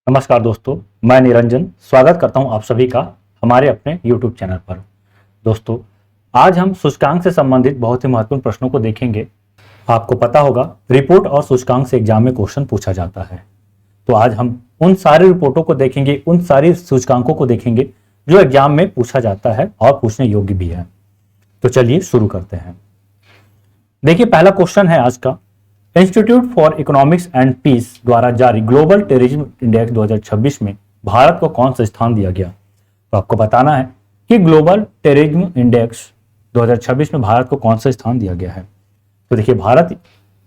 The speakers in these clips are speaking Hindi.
नमस्कार दोस्तों, मैं निरंजन स्वागत करता हूं आप सभी का हमारे अपने YouTube चैनल पर। दोस्तों, आज हम सूचकांक से संबंधित बहुत ही महत्वपूर्ण प्रश्नों को देखेंगे। आपको पता होगा, रिपोर्ट और सूचकांक से एग्जाम में क्वेश्चन पूछा जाता है। तो आज हम उन सारे रिपोर्टों को देखेंगे, उन सारी सूचकांकों को देखेंगे जो एग्जाम में पूछा जाता है और पूछने योग्य भी है। तो चलिए शुरू करते हैं। देखिए, पहला क्वेश्चन है आज का। Institute for Economics and Peace द्वारा जारी ग्लोबल टेररिज्म इंडेक्स 2026 में भारत को कौन सा स्थान दिया गया? तो आपको बताना है कि ग्लोबल टेररिज्म इंडेक्स 2026 में भारत को कौन सा स्थान दिया गया है। तो देखिए, भारत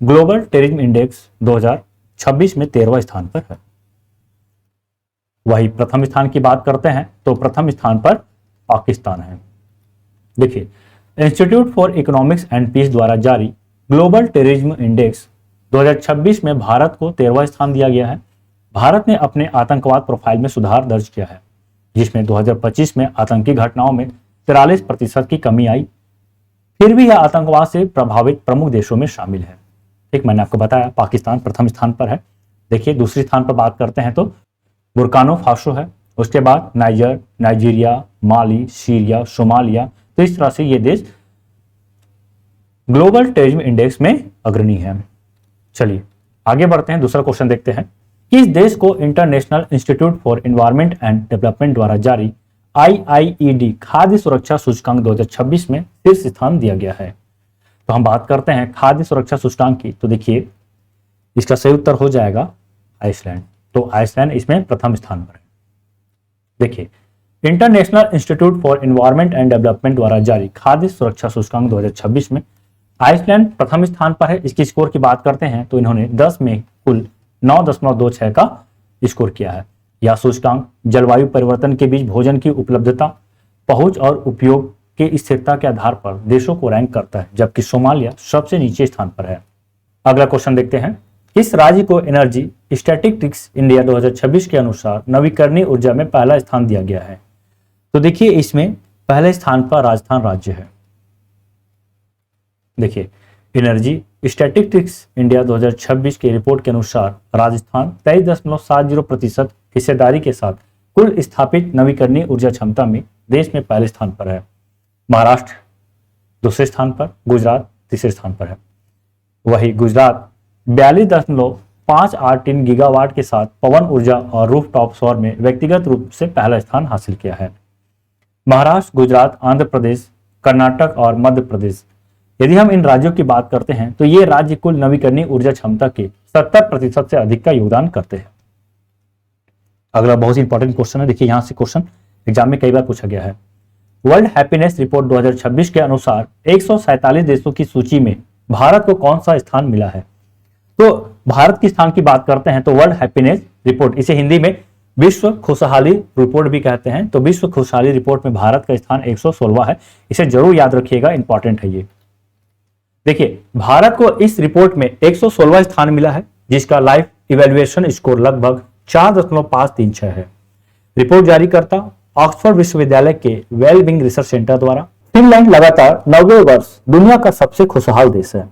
ग्लोबल टेररिज्म इंडेक्स 2026 में 13वां स्थान पर है। वही प्रथम स्थान की बात करते हैं तो प्रथम स्थान पर पाकिस्तान है। देखिए, Institute for Economics and Peace द्वारा जारी ग्लोबल टेररिज्म इंडेक्स 2026 में भारत को 13वां स्थान दिया गया है। भारत ने अपने आतंकवाद प्रोफाइल में सुधार दर्ज किया है, जिसमें 2025 में आतंकी घटनाओं में 43% की कमी आई। फिर भी यह आतंकवाद से प्रभावित प्रमुख देशों में शामिल है। ठीक, मैंने आपको बताया पाकिस्तान प्रथम स्थान पर है। देखिए, दूसरे स्थान पर बात करते हैं तो बुर्किना फासो है। उसके बाद नाइजीरिया, माली, सीरिया, सोमालिया। तो इस तरह से ये देश ग्लोबल टेररिज्म इंडेक्स में अग्रणी है। चलिए आगे बढ़ते हैं, दूसरा क्वेश्चन देखते हैं। किस देश को international institute for environment and development द्वारा जारी IIED खाद्य सुरक्षा सूचकांक 2026 में शीर्ष स्थान दिया गया है? तो हम बात करते हैं खाद्य सुरक्षा सूचकांक की। तो देखिए, इसका सही उत्तर हो जाएगा आइसलैंड। तो आइसलैंड इसमें प्रथम स्थान पर है। देखिए, international institute for environment and development द्वारा जारी खाद्य सुरक्षा सूचकांक 2026 में आइसलैंड प्रथम स्थान पर है। इसकी स्कोर की बात करते हैं तो इन्होंने 10 में कुल 9.26 का स्कोर किया है। यह सूचकांक जलवायु परिवर्तन के बीच भोजन की उपलब्धता, पहुंच और उपयोग के स्थिरता के आधार पर देशों को रैंक करता है, जबकि सोमालिया सबसे नीचे स्थान पर है। अगला क्वेश्चन देखते हैं। किस राज्य को एनर्जी स्टैटिस्टिक्स इंडिया 2026 के अनुसार नवीकरणीय ऊर्जा में पहला स्थान दिया गया है? तो देखिए, इसमें पहले स्थान पर राजस्थान राज्य है। देखिए, एनर्जी स्टैटिस्टिक्स इंडिया 2026 की रिपोर्ट के अनुसार राजस्थान 23.70% हिस्सेदारी के साथ कुल स्थापित नवीकरणीय ऊर्जा क्षमता में देश में पहले स्थान पर है। महाराष्ट्र दूसरे स्थान पर, गुजरात तीसरे स्थान पर है। वही गुजरात 42.583 गीगावाट के साथ पवन ऊर्जा और रूफटॉप सौर में व्यक्तिगत रूप से पहला स्थान हासिल किया है। महाराष्ट्र, गुजरात, आंध्र प्रदेश, कर्नाटक और मध्य प्रदेश, यदि हम इन राज्यों की बात करते हैं तो ये राज्य कुल नवीकरणीय ऊर्जा क्षमता के 70% से अधिक का योगदान करते हैं। अगला बहुत ही इंपॉर्टेंट क्वेश्चन है। देखिए, यहां से क्वेश्चन एग्जाम में कई बार पूछा गया है। वर्ल्ड हैप्पीनेस रिपोर्ट 2026 के अनुसार 147 देशों की सूची में भारत को कौन सा स्थान मिला है? तो भारत की स्थान की बात करते हैं तो वर्ल्ड हैप्पीनेस रिपोर्ट, इसे हिंदी में विश्व खुशहाली रिपोर्ट भी कहते हैं। तो विश्व खुशहाली रिपोर्ट में भारत का स्थान 116 है। इसे जरूर याद रखिएगा, इंपॉर्टेंट है ये। देखिए, भारत को इस रिपोर्ट में 116वां स्थान मिला है, जिसका लाइफ इवैल्यूएशन स्कोर लगभग 4.536 है। रिपोर्ट जारीकर्ता ऑक्सफोर्ड विश्वविद्यालय के वेलबींग रिसर्च सेंटर द्वारा। फिनलैंड लगातार 90 वर्ष दुनिया का सबसे खुशहाल देश है।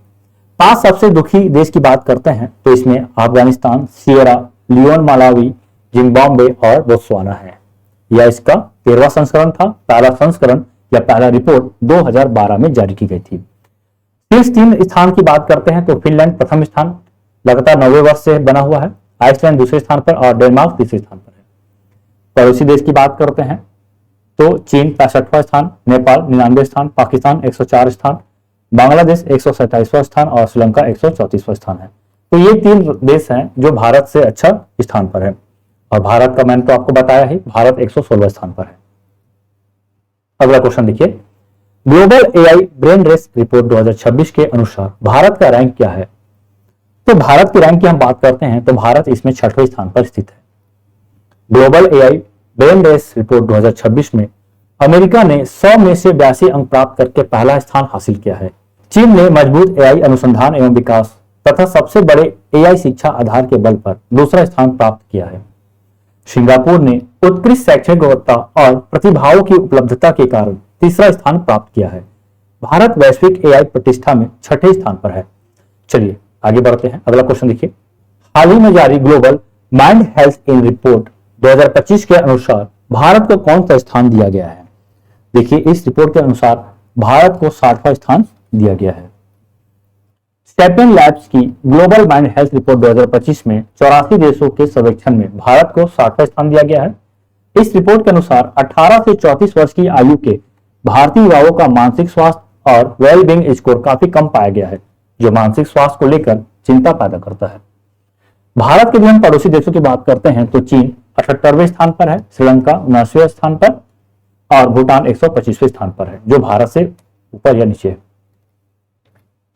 5 सबसे दुखी देश की बात करते हैं तो इसमें Afghanistan, Sierra Leone, Malawi, Zimbabwe और बोत्सवाना है। यह इसका 13वां संस्करण था। पहला संस्करण या पहला रिपोर्ट 2012 में जारी की गई थी। शीर्ष 3 स्थान की बात करते हैं तो फिनलैंड प्रथम स्थान, लगातार 90 वर्ष से बना हुआ है। आइसलैंड दूसरे स्थान पर और डेनमार्क तीसरे स्थान पर है। पड़ोसी देश की बात करते हैं तो चीन 65वां स्थान, नेपाल 99 स्थान, पाकिस्तान 104 स्थान, बांग्लादेश 127वां स्थान और श्रीलंका 134वां स्थान है। तो ये 3 देश हैं जो भारत से अच्छा स्थान पर है। और भारत का मैंने तो आपको बताया ही, भारत 116वां स्थान पर है। अगला क्वेश्चन देखिए। Global AI brain race report 2026 के अनुसार भारत का रैंक क्या है? तो भारत की रैंक की हम बात करते हैं तो भारत इसमें 6वें स्थान पर स्थित है। Global AI brain race report 2026 में अमेरिका ने 100 में से 82 अंक प्राप्त करके पहला स्थान हासिल किया है। चीन ने मजबूत AI अनुसंधान एवं विकास तथा सबसे बड़े AI शिक्षा आधार के बल पर दूसरा स्थान प्राप्त किया है। सिंगापुर ने उत्कृष्ट शैक्षणिक गुणवत्ता और प्रतिभाओं की उपलब्धता के कारण तीसरा स्थान प्राप्त किया है। भारत वैश्विक AI प्रतिष्ठा में 6ठे स्थान पर है। चलिए आगे बढ़ते हैं। अगला क्वेश्चन देखिए। हाल ही में जारी ग्लोबल माइंड हेल्थ इन रिपोर्ट 2025 के अनुसार भारत को कौन सा स्थान दिया गया है? देखिए, इस रिपोर्ट के अनुसार भारत को 60वां स्थान दिया गया है। स्टेपियन लैब्स की ग्लोबल माइंड हेल्थ रिपोर्ट 2025 में 84 देशों के सर्वेक्षण में भारत को 60वां स्थान दिया गया है। इस रिपोर्ट के अनुसार 18 से 34 वर्ष की आयु के भारतीय युवाओं का मानसिक स्वास्थ्य और वेलबींग स्कोर काफी कम पाया गया है, जो मानसिक स्वास्थ्य को लेकर चिंता पैदा करता है। भारत के भी हम पड़ोसी देशों की बात करते हैं तो चीन 78वें स्थान पर है, श्रीलंका 79वें स्थान पर और भूटान 125वें स्थान पर है, जो भारत से ऊपर या नीचे है।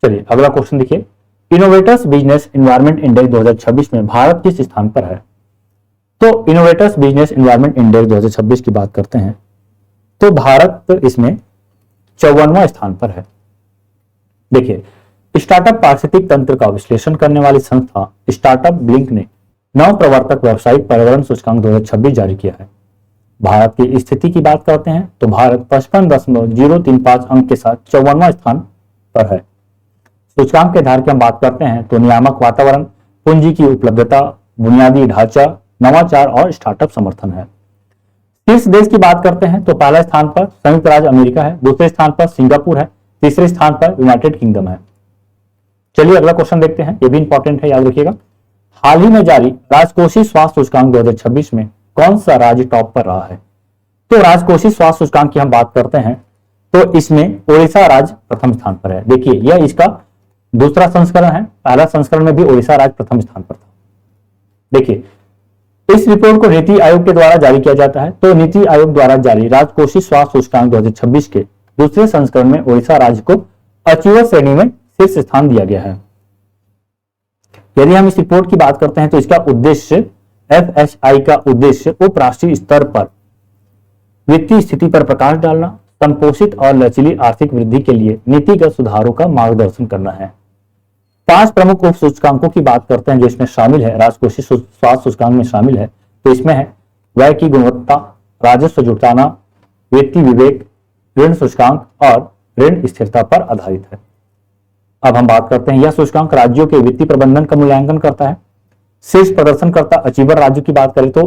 चलिए अगला क्वेश्चन देखिए, इनोवेटर्स बिजनेस एनवायरनमेंट इंडेक्स 2026 में भारत किस स्थान पर है? तो इनोवेटर्स बिजनेस एनवायरनमेंट इंडेक्स 2026 की बात करते हैं तो भारत इसमें 54वां स्थान पर है। देखिए, स्टार्टअप पारिस्थितिक तंत्र का विश्लेषण करने वाली संस्था स्टार्टअप ब्लिंक ने नव प्रवर्तक व्यावसायिक पर्यावरण सूचकांक 2026 जारी किया है। भारत की स्थिति की बात करते हैं तो भारत 55.035 अंक के साथ 54वां स्थान पर है। सूचकांक के आधार की हम बात करते हैं तो नियामक वातावरण, पूंजी की उपलब्धता, बुनियादी ढांचा, नवाचार और स्टार्टअप समर्थन है। शीर्ष देश की बात करते हैं तो पहले स्थान पर संयुक्त राज्य अमेरिका है, दूसरे स्थान पर सिंगापुर है, तीसरे स्थान पर यूनाइटेड किंगडम है। चलिए अगला क्वेश्चन देखते हैं, ये भी इंपॉर्टेंट है, याद रखिएगा। हाल ही में जारी राजकोषीय स्वास्थ्य सूचकांक 2026 में कौन सा राज्य टॉप पर रहा है? तो राजकोषीय स्वास्थ्य सूचकांक की हम बात करते हैं तो इसमें ओडिशा राज्य प्रथम स्थान पर है। देखिए, यह इसका दूसरा संस्करण है, पहला संस्करण में भी ओडिशा राज्य प्रथम स्थान पर था। देखिए, इस रिपोर्ट को नीति आयोग के द्वारा जारी किया जाता है तो नीति आयोग द्वारा जारी राजकोषीय स्वास्थ्य सूचकांक 2026 के दूसरे संस्करण में ओडिशा राज्य को अचीवर श्रेणी में शीर्ष स्थान दिया गया है। यदि हम इस रिपोर्ट की बात करते हैं तो इसका उद्देश्य FSI का उद्देश्य उपराष्ट्रीय स्तर पर वित्तीय स्थिति पर प्रकाश डालना, संपोषित और लचीली आर्थिक वृद्धि के लिए नीतिगत सुधारों का मार्गदर्शन करना है। 5 प्रमुख उप सूचकांकों की बात करते हैं जो इसमें शामिल है, राजकोषीय स्वास्थ्य सूचकांक में शामिल है तो इसमें है व्यय की गुणवत्ता, राजस्व जुटाना, वित्तीय विवेक, ऋण सूचकांक और ऋण स्थिरता पर आधारित है। अब हम बात करते हैं, यह सूचकांक राज्यों के वित्तीय प्रबंधन का मूल्यांकन करता है। शीर्ष प्रदर्शनकर्ता अचीवर राज्यों की बात करें तो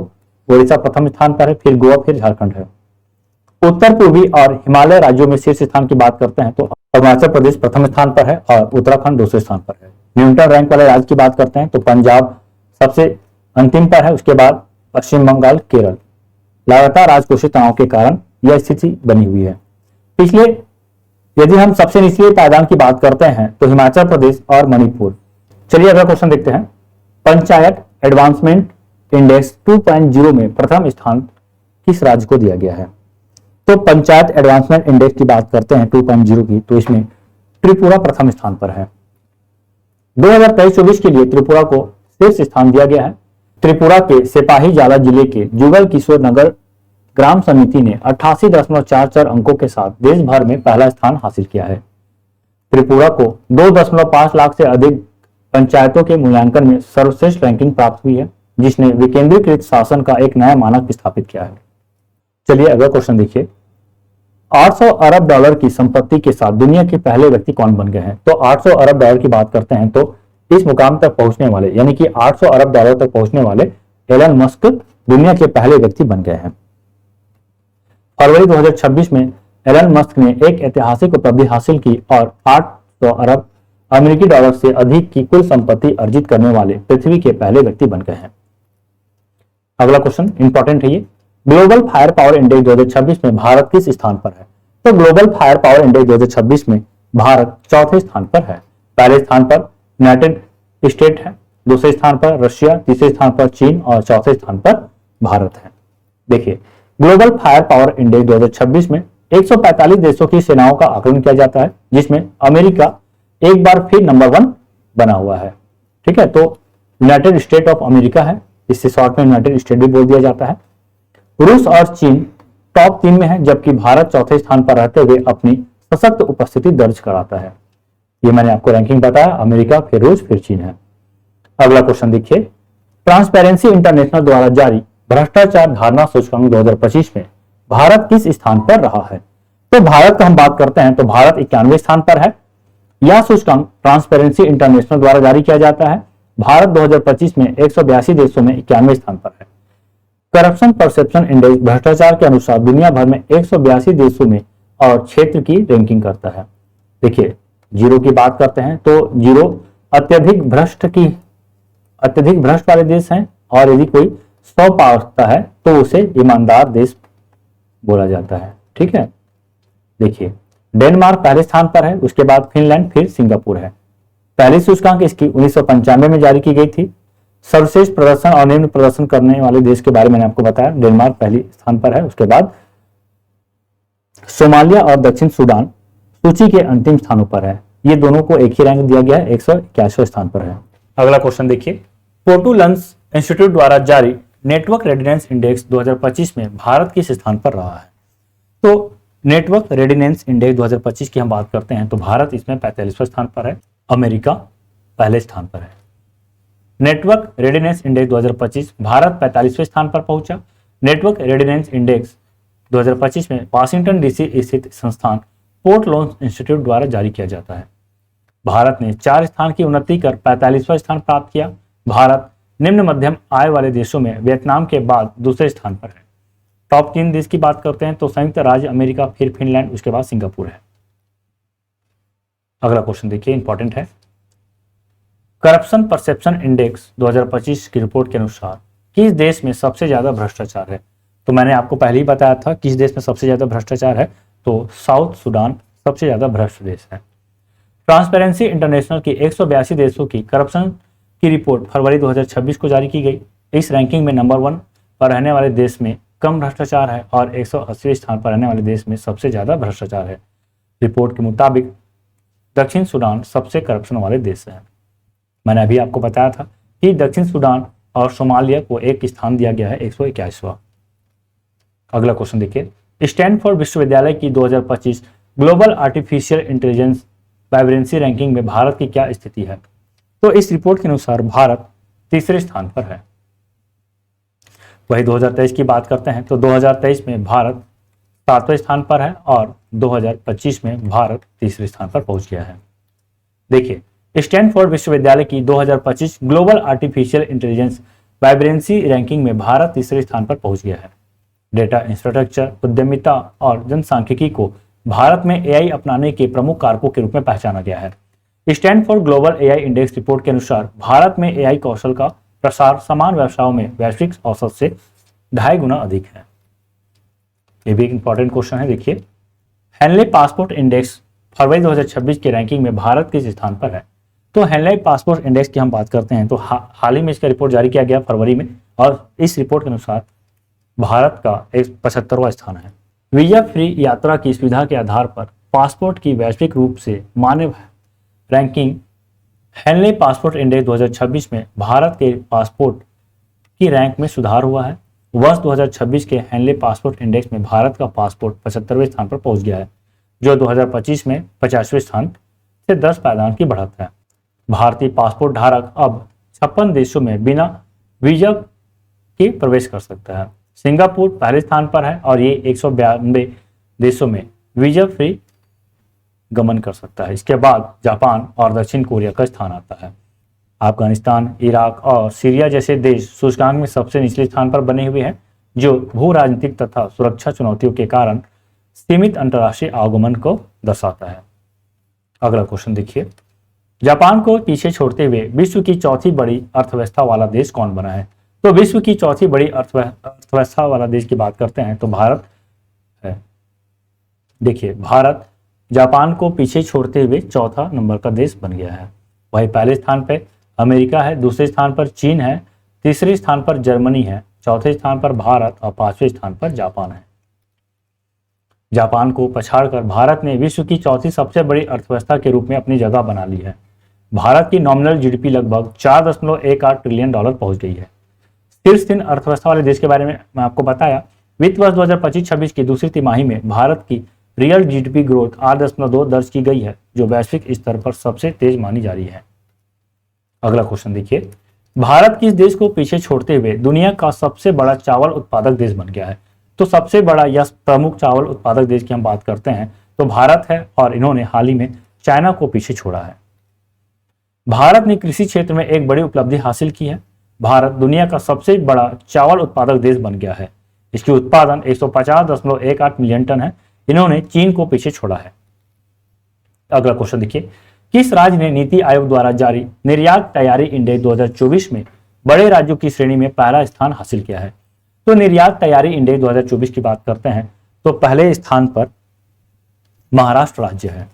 ओडिशा प्रथम स्थान पर है, फिर गोवा, फिर झारखंड है। उत्तर पूर्वी और हिमालय राज्यों में शीर्ष स्थान की बात करते हैं तो अरुणाचल प्रदेश प्रथम स्थान पर है और उत्तराखंड दूसरे स्थान पर है। न्यूनतम रैंक वाले राज्य की बात करते हैं तो पंजाब सबसे अंतिम पर है, उसके बाद पश्चिम बंगाल, केरल। लगातार राजकोषीय तनाव के कारण यह स्थिति बनी हुई है। पिछले यदि हम सबसे निचले पायदान की बात करते हैं तो हिमाचल प्रदेश और मणिपुर। चलिए अगला क्वेश्चन देखते हैं, पंचायत एडवांसमेंट इंडेक्स 2.0 में प्रथम स्थान किस राज्य को दिया गया है? तो पंचायत एडवांसमेंट इंडेक्स की बात करते हैं 2.0 की तो इसमें त्रिपुरा प्रथम स्थान पर है। 2023-24 के लिए त्रिपुरा को शीर्ष स्थान दिया गया है। त्रिपुरा के सिपाहीजाला जिले के जुगल किशोर नगर ग्राम समिति ने 88.44 अंकों के साथ देश भर में पहला स्थान हासिल किया है। त्रिपुरा को 2.5 लाख से अधिक पंचायतों के मूल्यांकन में सर्वश्रेष्ठ रैंकिंग प्राप्त हुई है, जिसने विकेंद्रीकृत शासन का एक नया मानक स्थापित किया है। चलिए अगला क्वेश्चन देखिए, 800 अरब डॉलर की संपत्ति के साथ दुनिया के पहले व्यक्ति कौन बन गए हैं? तो 800 अरब डॉलर की बात करते हैं तो इस मुकाम तक पहुंचने वाले यानी कि 800 अरब डॉलर तक पहुंचने वाले एलन मस्क दुनिया के पहले व्यक्ति बन गए हैं। फरवरी 2026 में एलन मस्क ने एक ऐतिहासिक उपलब्धि हासिल की और 800 अरब अमेरिकी डॉलर से अधिक की कुल संपत्ति अर्जित करने वाले पृथ्वी के पहले व्यक्ति बन गए हैं। अगला क्वेश्चन इंपॉर्टेंट है, ये ग्लोबल फायर पावर इंडेक्स 2026 में भारत किस स्थान पर है? तो ग्लोबल फायर पावर इंडेक्स 2026 में भारत चौथे स्थान पर है। पहले स्थान पर यूनाइटेड स्टेट है, दूसरे स्थान पर रशिया, तीसरे स्थान पर चीन और चौथे स्थान पर भारत है। देखिए, ग्लोबल फायर पावर इंडेक्स 2026 में 145 देशों की सेनाओं का आकलन किया जाता है, जिसमें अमेरिका एक बार फिर नंबर 1 बना हुआ है। ठीक है, तो यूनाइटेड स्टेट ऑफ अमेरिका है, इससे शॉर्ट में यूनाइटेड स्टेट भी बोल दिया जाता है। रूस और चीन टॉप 3 में है, जबकि भारत चौथे स्थान पर रहते हुए अपनी सशक्त उपस्थिति दर्ज कराता है। ये मैंने आपको रैंकिंग बताया, अमेरिका, फिर रूस, फिर चीन है। अगला क्वेश्चन देखिए, ट्रांसपेरेंसी इंटरनेशनल द्वारा जारी भ्रष्टाचार धारणा सूचकांक 2025 में भारत किस स्थान पर रहा है? तो भारत का हम बात करते हैं तो भारत 91वें स्थान पर है। यह सूचकांक ट्रांसपेरेंसी इंटरनेशनल द्वारा जारी किया जाता है। भारत 2025 में 182 देशों में 91वें स्थान पर है। करप्शन परसेप्शन इंडेक्स भ्रष्टाचार के अनुसार दुनिया भर में 182 देशों में और क्षेत्र की रैंकिंग करता है। देखिए, जीरो की बात करते हैं तो जीरो अत्यधिक भ्रष्ट वाले देश हैं, और यदि कोई 100 पाता है तो उसे ईमानदार देश बोला जाता है। ठीक है, देखिए डेनमार्क पहले स्थान पर है, उसके बाद फिनलैंड, फिर सिंगापुर है। पहली सूचकांक इसकी 1995 में जारी की गई थी। सर्वश्रेष्ठ प्रदर्शन और निम्न प्रदर्शन करने वाले देश के बारे में मैंने आपको बताया, डेनमार्क पहली स्थान पर है, उसके बाद सोमालिया और दक्षिण सूडान सूची के अंतिम स्थानों पर है। ये दोनों को एक ही रैंक दिया गया है, 181वें स्थान पर है। अगला क्वेश्चन देखिए, पोर्टुलन्स इंस्टीट्यूट द्वारा जारी नेटवर्क रेडिनेंस इंडेक्स 2025 में भारत किस स्थान पर रहा है? तो नेटवर्क रेडिनेंस इंडेक्स 2025 की हम बात करते हैं तो भारत इसमें 45वें स्थान पर है, अमेरिका पहले स्थान पर है। नेटवर्क रेडिनेंस इंडेक्स 2025 भारत 45वें स्थान पर पहुंचा। नेटवर्क रेडिनेंस इंडेक्स 2025 में वाशिंगटन डीसी स्थित संस्थान पोर्ट लॉन्स इंस्टीट्यूट द्वारा जारी किया जाता है। भारत ने 4 स्थान की उन्नति कर 45वां स्थान प्राप्त किया। भारत निम्न मध्यम आय वाले देशों में वियतनाम के बाद दूसरे स्थान पर है। टॉप 3 देश की बात करते हैं तो संयुक्त राज्य अमेरिका, फिर फिनलैंड, उसके बाद सिंगापुर है। अगला क्वेश्चन देखिए, इंपॉर्टेंट है। करप्शन परसेप्शन इंडेक्स 2025 की रिपोर्ट के अनुसार किस देश में सबसे ज्यादा भ्रष्टाचार है? तो मैंने आपको पहले ही बताया था किस देश में सबसे ज्यादा भ्रष्टाचार है, तो साउथ सूडान सबसे ज्यादा भ्रष्ट देश है। ट्रांसपेरेंसी इंटरनेशनल की 182 देशों की करप्शन की रिपोर्ट फरवरी 2026 को जारी की गई। इस रैंकिंग में नंबर 1 पर रहने वाले देश में कम भ्रष्टाचार है और 180वें स्थान पर रहने वाले देश में सबसे ज्यादा भ्रष्टाचार है। रिपोर्ट के मुताबिक दक्षिण सूडान सबसे करप्शन वाले देश है। मैंने अभी आपको बताया था कि दक्षिण सूडान और सोमालिया को एक स्थान दिया गया है, 181वां। अगला क्वेश्चन देखिए, स्टैनफोर्ड विश्वविद्यालय की 2025 global artificial intelligence vibrancy ranking में भारत की क्या स्थिति है? तो इस रिपोर्ट के अनुसार भारत तीसरे स्थान पर है। वही 2023 की बात करते हैं तो 2023 में भारत 7वें स्थान पर है और 2025 में भारत तीसरे स्थान पर पहुंच गया है। देखिए, स्टैनफोर्ड विश्वविद्यालय की 2025 global artificial intelligence vibrancy ranking में भारत तीसरे स्थान पर पहुंच गया है। डेटा इंफ्रास्ट्रक्चर, उद्यमिता और जनसांख्यिकी को भारत में एआई अपनाने के प्रमुख कारकों के रूप में पहचाना गया है। Stanford global AI index report के अनुसार भारत में एआई कौशल का प्रसार समान व्यवसायों में वैश्विक औसत से 2.5 गुना अधिक है। ये भी एक इंपॉर्टेंट क्वेश्चन है। देखिए, हेनले पासपोर्ट इंडेक्स फरवरी 2026 की रैंकिंग में भारत किस स्थान पर है? तो हेनले पासपोर्ट इंडेक्स की हम बात करते हैं तो हाल ही में इसका रिपोर्ट जारी किया गया फरवरी में, और इस रिपोर्ट के अनुसार भारत का 75वां स्थान है। वीजा फ्री यात्रा की सुविधा के आधार पर पासपोर्ट की वैश्विक रूप से मान्य रैंकिंग हेनले पासपोर्ट इंडेक्स 2026 में भारत के पासपोर्ट की रैंक में सुधार हुआ है। वर्ष 2026 के हेनले पासपोर्ट इंडेक्स में भारत का पासपोर्ट 75वें स्थान पर पहुंच गया है, जो 2025 में 50वें स्थान से 10 पायदान की बढ़त है। भारतीय पासपोर्ट धारक अब 56 देशों में बिना वीजा के प्रवेश कर सकता है। सिंगापुर पहले स्थान पर है और ये 192 देशों में वीजा फ्री गमन कर सकता है। इसके बाद जापान और दक्षिण कोरिया का स्थान आता है। अफगानिस्तान, इराक और सीरिया जैसे देश सूचकांक में सबसे निचले स्थान पर बने हुए हैं, जो भू राजनीतिक तथा सुरक्षा चुनौतियों के कारण सीमित अंतर्राष्ट्रीय आगमन को दर्शाता है। अगला क्वेश्चन देखिए, जापान को पीछे छोड़ते हुए विश्व की चौथी बड़ी अर्थव्यवस्था वाला देश कौन बना है? तो विश्व की चौथी बड़ी अर्थव्यवस्था वाला देश की बात करते हैं तो भारत है। देखिए, भारत जापान को पीछे छोड़ते हुए चौथा नंबर का देश बन गया है। वही पहले स्थान पर अमेरिका है, दूसरे स्थान पर चीन है, तीसरे स्थान पर जर्मनी है, चौथे स्थान पर भारत और 5वें स्थान पर जापान है। जापान को पछाड़कर भारत ने विश्व की चौथी सबसे बड़ी अर्थव्यवस्था के रूप में अपनी जगह बना ली है। भारत की नॉमिनल जीडीपी लगभग $4.18 ट्रिलियन पहुंच गई है। शीर्ष 3 अर्थव्यवस्था वाले देश के बारे में मैं आपको बताया। वित्त वर्ष 2025-26 की दूसरी तिमाही में भारत की रियल जीडीपी ग्रोथ 8.2 दर्ज की गई है, जो वैश्विक स्तर पर सबसे तेज मानी जा रही है। अगला क्वेश्चन देखिए, भारत किस देश को पीछे छोड़ते हुए दुनिया का सबसे बड़ा चावल उत्पादक देश बन गया है? तो सबसे बड़ा या प्रमुख चावल उत्पादक देश की हम बात करते हैं तो भारत है, और इन्होंने हाल ही में चाइना को पीछे छोड़ा है। भारत ने कृषि क्षेत्र में एक बड़ी उपलब्धि हासिल की है। भारत दुनिया का सबसे बड़ा चावल उत्पादक देश बन गया है। इसकी उत्पादन 150.18 मिलियन टन है। इन्होंने चीन को पीछे छोड़ा है। अगला क्वेश्चन देखिए, किस राज्य ने नीति आयोग द्वारा जारी निर्यात तैयारी इंडेक्स 2024 में बड़े राज्यों की श्रेणी में पहला स्थान हासिल किया है? तो निर्यात तैयारी इंडेक्स 2024 की बात करते हैं तो पहले स्थान पर महाराष्ट्र राज्य है।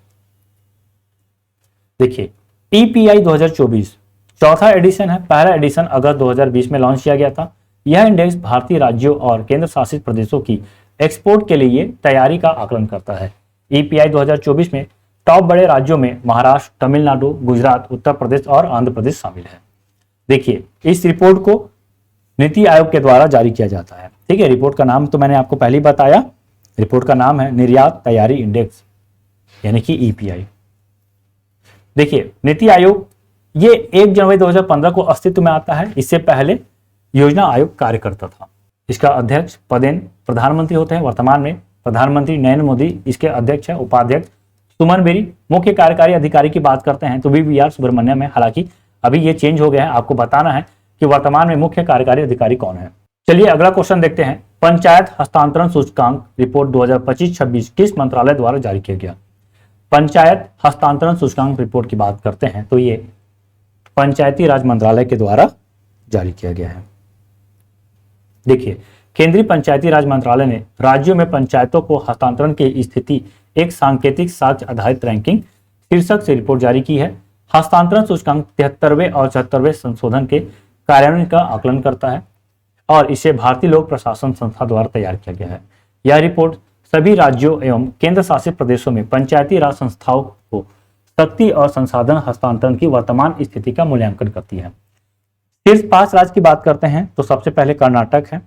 देखिए, ईपीआई 2024 चौथा एडिशन है। पहला एडिशन अगस्त 2020 में लॉन्च किया गया था। यह इंडेक्स भारतीय राज्यों और केंद्र शासित प्रदेशों की एक्सपोर्ट के लिए तैयारी का आकलन करता है। ईपीआई 2024 में टॉप बड़े राज्यों में महाराष्ट्र, तमिलनाडु, गुजरात, उत्तर प्रदेश और आंध्र प्रदेश शामिल है। देखिए, इस रिपोर्ट को नीति आयोग के द्वारा जारी किया जाता है। ठीक है, रिपोर्ट का नाम तो मैंने आपको पहले ही बताया। रिपोर्ट का नाम है निर्यात तैयारी इंडेक्स यानी कि ईपीआई। देखिए, नीति आयोग ये 1 जनवरी 2015 को अस्तित्व में आता है। इससे पहले योजना आयोग कार्य करता था। इसका अध्यक्ष पदेन प्रधानमंत्री होते हैं। वर्तमान में प्रधानमंत्री नरेंद्र मोदी इसके अध्यक्ष है। उपाध्यक्ष सुमन बेरी। मुख्य कार्यकारी अधिकारी की बात करते हैं तो वीवीआर सुब्रमण्यम है। हालांकि अभी ये चेंज हो गया है। आपको बताना है कि वर्तमान में मुख्य कार्यकारी अधिकारी कौन है। चलिए अगला क्वेश्चन देखते हैं। पंचायत हस्तांतरण सूचकांक रिपोर्ट 2025-26 किस मंत्रालय द्वारा जारी किया गया? पंचायत हस्तांतरण सूचकांक रिपोर्ट की बात करते हैं तो ये पंचायती राज मंत्रालय के द्वारा जारी किया गया है। देखिए, केंद्रीय पंचायती राज मंत्रालय ने राज्यों में पंचायतों को हस्तांतरण की स्थिति एक सांकेतिक साक्ष्य आधारित रैंकिंग शीर्षक से रिपोर्ट जारी की है। हस्तांतरण सूचकांक 73वें और 74वें संशोधन के कार्यान्वयन का आकलन करता है और इसे भारतीय लोक प्रशासन संस्था द्वारा तैयार किया गया है। यह रिपोर्ट सभी राज्यों एवं केंद्र शासित प्रदेशों में पंचायती राज संस्थाओं को शक्ति और संसाधन हस्तांतरण की वर्तमान स्थिति का मूल्यांकन करती है। शीर्ष 5 राज्य की बात करते हैं तो सबसे पहले कर्नाटक है,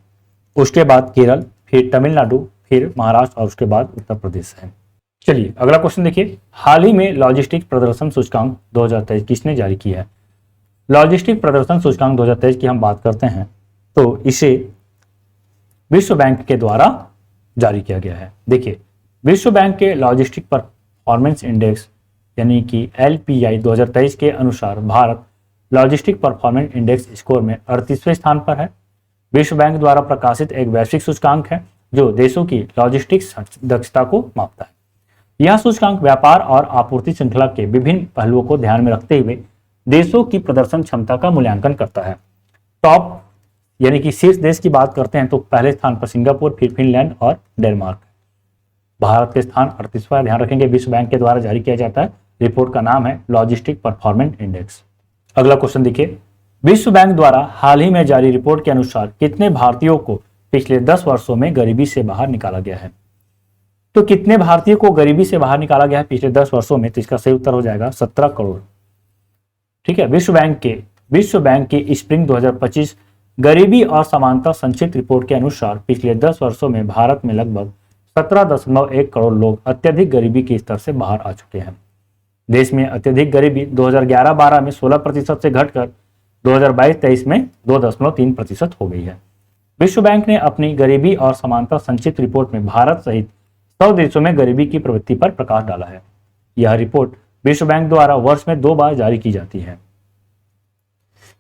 उसके बाद केरल, फिर तमिलनाडु, फिर महाराष्ट्र और उसके बाद उत्तर प्रदेश है। चलिए अगला क्वेश्चन देखिए। हाल ही में लॉजिस्टिक प्रदर्शन सूचकांक 2023 किसने जारी किया है? लॉजिस्टिक प्रदर्शन सूचकांक 2023 की हम बात करते हैं तो इसे विश्व बैंक के द्वारा जारी किया गया है। देखिए, विश्व बैंक के लॉजिस्टिक परफॉर्मेंस इंडेक्स यानी कि एलपीआई 2023 के अनुसार Bharat logistic performance index score में 38वें स्थान पर है। विश्व बैंक द्वारा प्रकाशित एक वैश्विक सूचकांक है जो देशों की लॉजिस्टिक्स दक्षता को मापता है। यह सूचकांक व्यापार और आपूर्ति श्रृंखला के विभिन्न पहलुओं को ध्यान में रखते हुए देशों की प्रदर्शन क्षमता का मूल्यांकन करता है। टॉप यानी कि शीर्ष देश की बात करते हैं तो पहले स्थान पर सिंगापुर, फिर फिनलैंड और डेनमार्क। भारत के स्थान 38वां ध्यान रखेंगे। विश्व बैंक के द्वारा जारी किया जाता है। रिपोर्ट का नाम है लॉजिस्टिक परफॉर्मेंस इंडेक्स। अगला क्वेश्चन देखिए। विश्व बैंक द्वारा हाल ही में जारी रिपोर्ट के अनुसार कितने भारतीयों को पिछले 10 वर्षों में गरीबी से बाहर निकाला गया है? तो कितने भारतीयों को गरीबी से बाहर निकाला गया है पिछले 10 वर्षों में? तो इसका सही उत्तर हो जाएगा 17 करोड़। ठीक है, विश्व बैंक की स्प्रिंग 2025 गरीबी और समानता संक्षिप्त रिपोर्ट के अनुसार पिछले 10 वर्षों में भारत में लगभग 17.1 करोड़ लोग अत्यधिक गरीबी के स्तर से बाहर आ चुके हैं। देश में अत्यधिक गरीबी 2011-12 में 16% से घटकर 2022-23 में 2.3% हो गई है। विश्व बैंक ने अपनी गरीबी और समानता संक्षिप्त रिपोर्ट में भारत सहित 100 देशों में गरीबी की प्रवृत्ति पर प्रकाश डाला है। यह रिपोर्ट विश्व बैंक द्वारा वर्ष में 2 बार जारी की जाती है।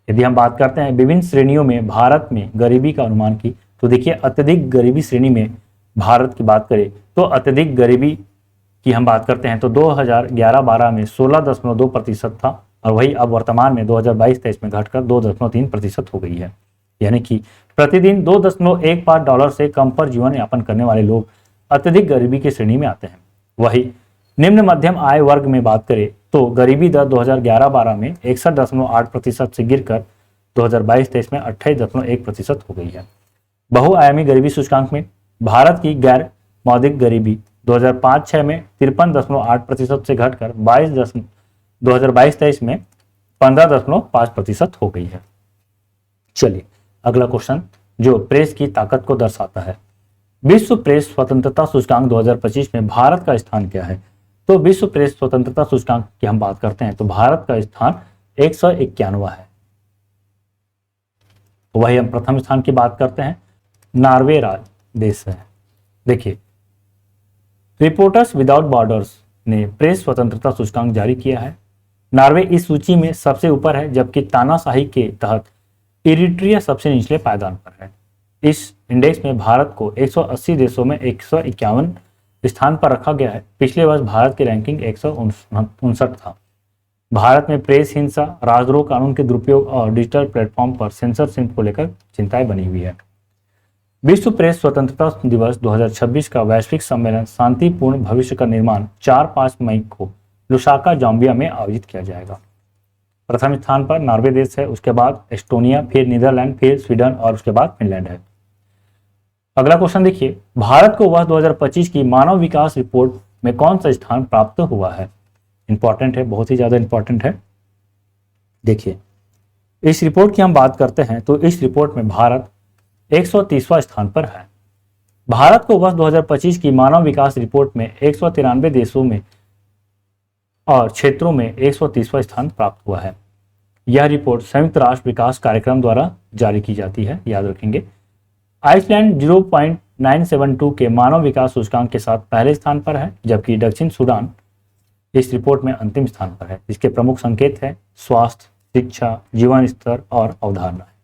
यदि हम बात करते हैं विभिन्न श्रेणियों में भारत में गरीबी का अनुमान की, तो देखिए अत्यधिक गरीबी श्रेणी में भारत की बात करें तो अत्यधिक गरीबी की हम बात करते हैं तो 2011-12 में 16.2% था और वही अब वर्तमान में 2022-23 में घटकर 2.3% हो गई है। यानी कि प्रतिदिन $2.15 से कम पर जीवन यापन करने वाले लोग अत्यधिक गरीबी की श्रेणी में आते हैं। वही निम्न मध्यम आय वर्ग में बात करें तो गरीबी दर 2011-12 में 61.8% से गिरकर 2022-23 में 28.1% हो गई है। बहुआयामी गरीबी सूचकांक में भारत की गैर मौद्रिक गरीबी 2005-06 में 53.8% से घटकर 2022-23 में 15.5% हो गई है। चलिए अगला क्वेश्चन जो प्रेस की ताकत को दर्शाता है। विश्व प्रेस स्वतंत्रता सूचकांक 2025 में भारत का स्थान क्या है? तो विश्व प्रेस स्वतंत्रता सूचकांक की हम बात करते हैं तो भारत का स्थान 191 है। वही हम प्रथम स्थान की बात करते हैं, नॉर्वे देश है। देखिए, रिपोर्टर्स विदाउट बॉर्डर्स ने प्रेस स्वतंत्रता सूचकांक जारी किया है। नॉर्वे इस सूची में सबसे ऊपर है, जबकि तानाशाही के तहत इरिट्रिया सबसे निचले पायदान पर है। इस इंडेक्स में भारत को 180 देशों में 151 स्थान पर रखा गया है। पिछले वर्ष भारत की रैंकिंग 159 था। भारत में प्रेस हिंसा, राजद्रोह कानून के दुरुपयोग और डिजिटल प्लेटफॉर्म पर सेंसरशिप को लेकर चिंताएं बनी हुई है। विश्व प्रेस स्वतंत्रता दिवस 2026 का वैश्विक सम्मेलन शांतिपूर्ण भविष्य का निर्माण 4-5 मई को लुसाका, जाम्बिया में आयोजित किया जाएगा। प्रथम स्थान पर नॉर्वे देश है, उसके बाद एस्टोनिया, फिर नीदरलैंड, फिर स्वीडन और उसके बाद फिनलैंड है। अगला क्वेश्चन देखिए, भारत को वर्ष 2025 की मानव विकास रिपोर्ट में कौन सा स्थान प्राप्त हुआ है? इंपॉर्टेंट है, बहुत ही ज्यादा इंपॉर्टेंट है। देखिए, इस रिपोर्ट की हम बात करते हैं तो इस रिपोर्ट में भारत 130वां स्थान पर है। भारत को वर्ष 2025 की मानव विकास रिपोर्ट में 193 देशों में और क्षेत्रों में 130वां स्थान प्राप्त हुआ है। यह रिपोर्ट संयुक्त राष्ट्र विकास कार्यक्रम द्वारा जारी की जाती है, याद रखेंगे। आइसलैंड 0.972 के मानव विकास सूचकांक के साथ पहले स्थान पर है, जबकि दक्षिण सूडान इस रिपोर्ट में अंतिम स्थान पर है। इसके प्रमुख संकेत है स्वास्थ्य, शिक्षा, जीवन स्तर और अवधारणा है।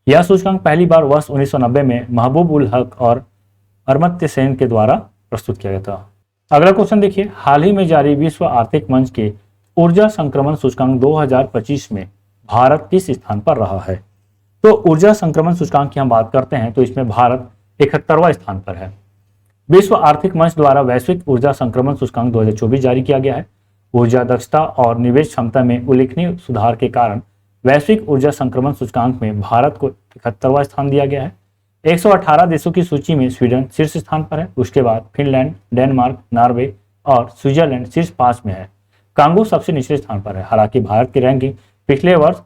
यह सूचकांक पहली बार वर्ष 1990 में महबूब उल हक और अमर्त्य सेन के द्वारा प्रस्तुत किया गया था। अगला क्वेश्चन देखिए, हाल ही में जारी विश्व आर्थिक मंच के ऊर्जा संक्रमण सूचकांक 2025 में भारत किस स्थान पर रहा है? तो ऊर्जा संक्रमण सूचकांक की हम बात करते हैं तो इसमें भारत 71वां स्थान पर है। विश्व आर्थिक मंच द्वारा वैश्विक ऊर्जा संक्रमण सूचकांक 2024 जारी किया गया है। ऊर्जा दक्षता और निवेश क्षमता में उल्लेखनीय सुधार के कारण वैश्विक ऊर्जा संक्रमण सूचकांक में भारत को 71वां स्थान दिया गया है। 118 देशों की सूची में स्वीडन शीर्ष स्थान पर है, उसके बाद फिनलैंड, डेनमार्क, नॉर्वे और स्विट्जरलैंड शीर्ष 5 में है। कांगो सबसे निचले स्थान पर है। हालांकि भारत की रैंकिंग पिछले वर्ष